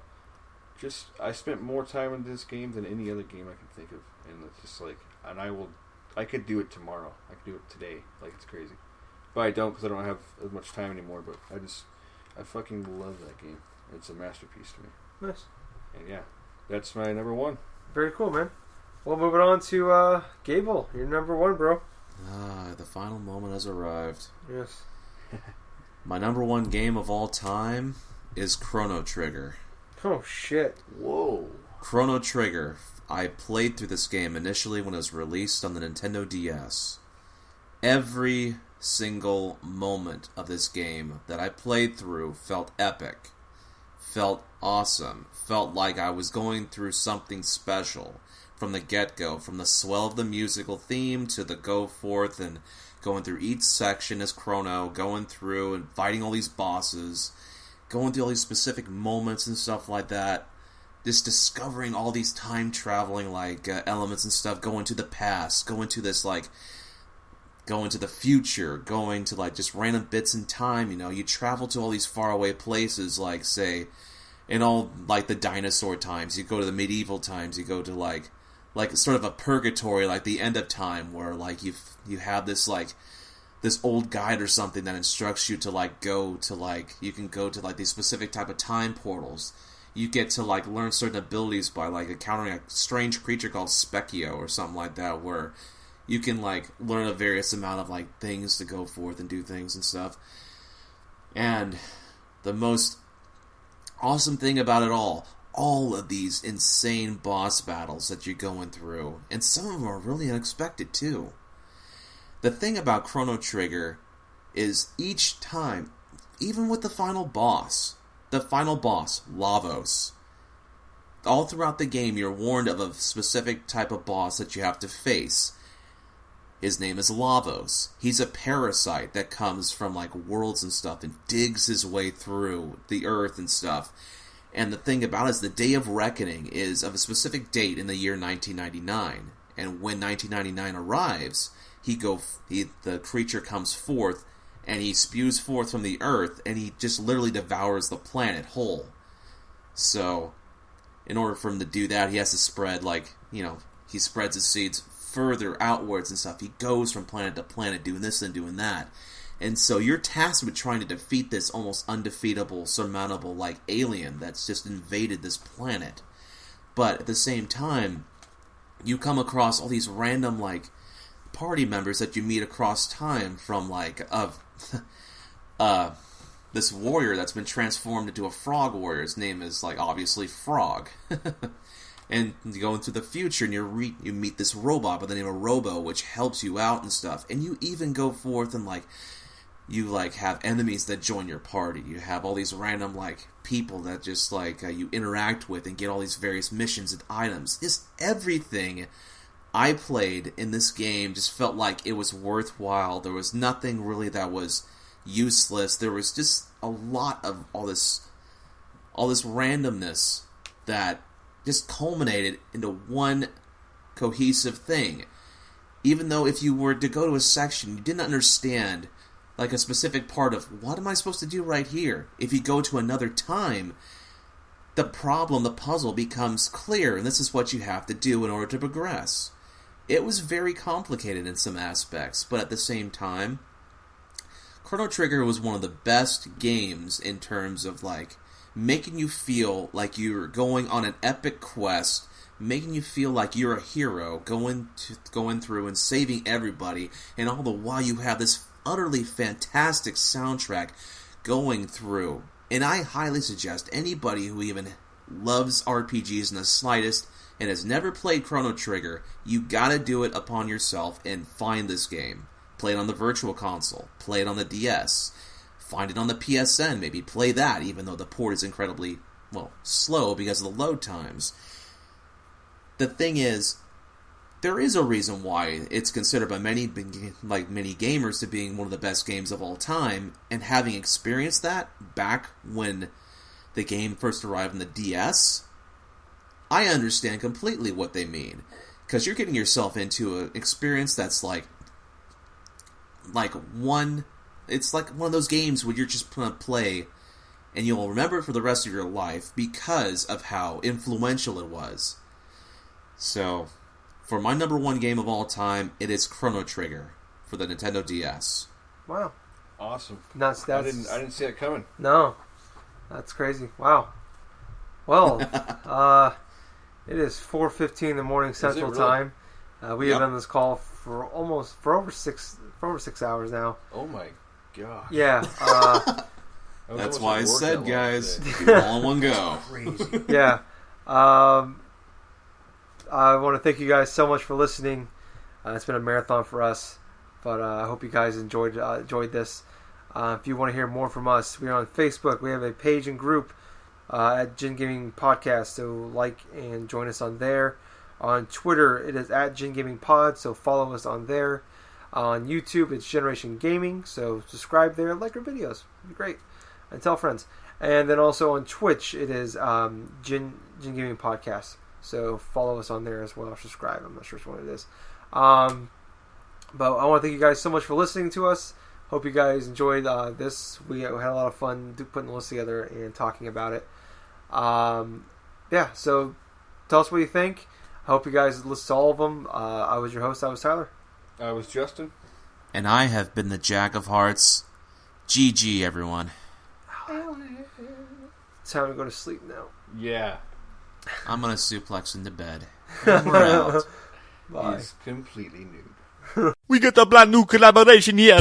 just I spent more time in this game than any other game I can think of, and it's just like, and I could do it tomorrow. I could do it today. Like it's crazy, but I don't because I don't have as much time anymore. But I fucking love that game. It's a masterpiece to me. Nice. And yeah, that's my number 1. Very cool, man. Well, moving on to Gable. You're number 1, bro. The final moment has arrived. Yes. My number 1 game of all time is Chrono Trigger. Oh, shit. Whoa. Chrono Trigger. I played through this game initially when it was released on the Nintendo DS. Every single moment of this game that I played through felt epic. Felt awesome. Felt like I was going through something special from the get-go. From the swell of the musical theme to the go forth and going through each section as Chrono, going through and fighting all these bosses, going through all these specific moments and stuff like that. Just discovering all these time-traveling elements and stuff, going to the past, going to this going to the future, going to just random bits in time. You know, you travel to all these faraway places, like say in all the dinosaur times. You go to the medieval times. You go to like sort of a purgatory, like the end of time, where you have this this old guide or something that instructs you to go to you can go to these specific type of time portals. You get to learn certain abilities by encountering a strange creature called Specchio or something like that, where you can learn a various amount of things to go forth and do things and stuff. And the most awesome thing about it all of these insane boss battles that you're going through, and some of them are really unexpected too. The thing about Chrono Trigger is each time, even with the final boss, Lavos, all throughout the game you're warned of a specific type of boss that you have to face. His name is Lavos. He's a parasite that comes from worlds and stuff and digs his way through the earth and stuff. And the thing about it is the Day of Reckoning is of a specific date in the year 1999. And when 1999 arrives, the creature comes forth, and he spews forth from the earth, and he just literally devours the planet whole. So, in order for him to do that, he has to spread, he spreads his seeds further outwards and stuff. He goes from planet to planet, doing this and doing that. And so you're tasked with trying to defeat this almost undefeatable, surmountable, alien that's just invaded this planet. But at the same time, you come across all these random, party members that you meet across time from, this warrior that's been transformed into a frog warrior. His name is, obviously Frog. And you go into the future, and you meet this robot by the name of Robo, which helps you out and stuff. And you even go forth and, you, have enemies that join your party. You have all these random, people that just, you interact with and get all these various missions and items. Just everything I played in this game just felt like it was worthwhile. There was nothing really that was useless. There was just a lot of all this randomness that just culminated into one cohesive thing. Even though if you were to go to a section, you didn't understand a specific part of, what am I supposed to do right here? If you go to another time, the puzzle becomes clear, and this is what you have to do in order to progress. It was very complicated in some aspects, but at the same time, Chrono Trigger was one of the best games in terms of, making you feel like you're going on an epic quest, making you feel like you're a hero, going through and saving everybody, and all the while you have this utterly fantastic soundtrack going through. And I highly suggest anybody who even loves RPGs in the slightest and has never played Chrono Trigger, you gotta do it upon yourself and find this game. Play it on the Virtual Console, play it on the DS, find it on the PSN, maybe play that, even though the port is incredibly, slow because of the load times. The thing is, there is a reason why it's considered by many gamers to being one of the best games of all time, and having experienced that back when the game first arrived in the DS, I understand completely what they mean. Because you're getting yourself into an experience that's it's like one of those games where you're just going to play and you'll remember it for the rest of your life because of how influential it was. So, for my number one game of all time, it is Chrono Trigger for the Nintendo DS. Wow. Awesome. I didn't see it coming. No. That's crazy. Wow. Well, it is 4:15 in the morning Central Time. We have done this call for over 6 hours now. Oh my god. Yeah. That's why I said, guys, do it all in one go. Crazy. Yeah. I want to thank you guys so much for listening. It's been a marathon for us, but I hope you guys enjoyed this. If you want to hear more from us, we're on Facebook. We have a page and group at GenGaming Podcast, so like and join us on there. On Twitter, it is at GenGaming Pod, so follow us on there. On YouTube, it's Generation Gaming, so subscribe there, like our videos. It'd be great. And tell friends. And then also on Twitch, it is GenGaming Podcast. So follow us on there as well. Subscribe. I'm not sure which one it is. But I want to thank you guys so much for listening to us. Hope you guys enjoyed this. We had a lot of fun putting the list together and talking about it. So tell us what you think. I hope you guys listen to all of them. I was your host. I was Tyler. I was Justin. And I have been the Jack of Hearts. GG, everyone. Time to go to sleep now. Yeah. I'm going to suplex into bed. And we're out. Bye. He's completely nude. We got a brand new collaboration here.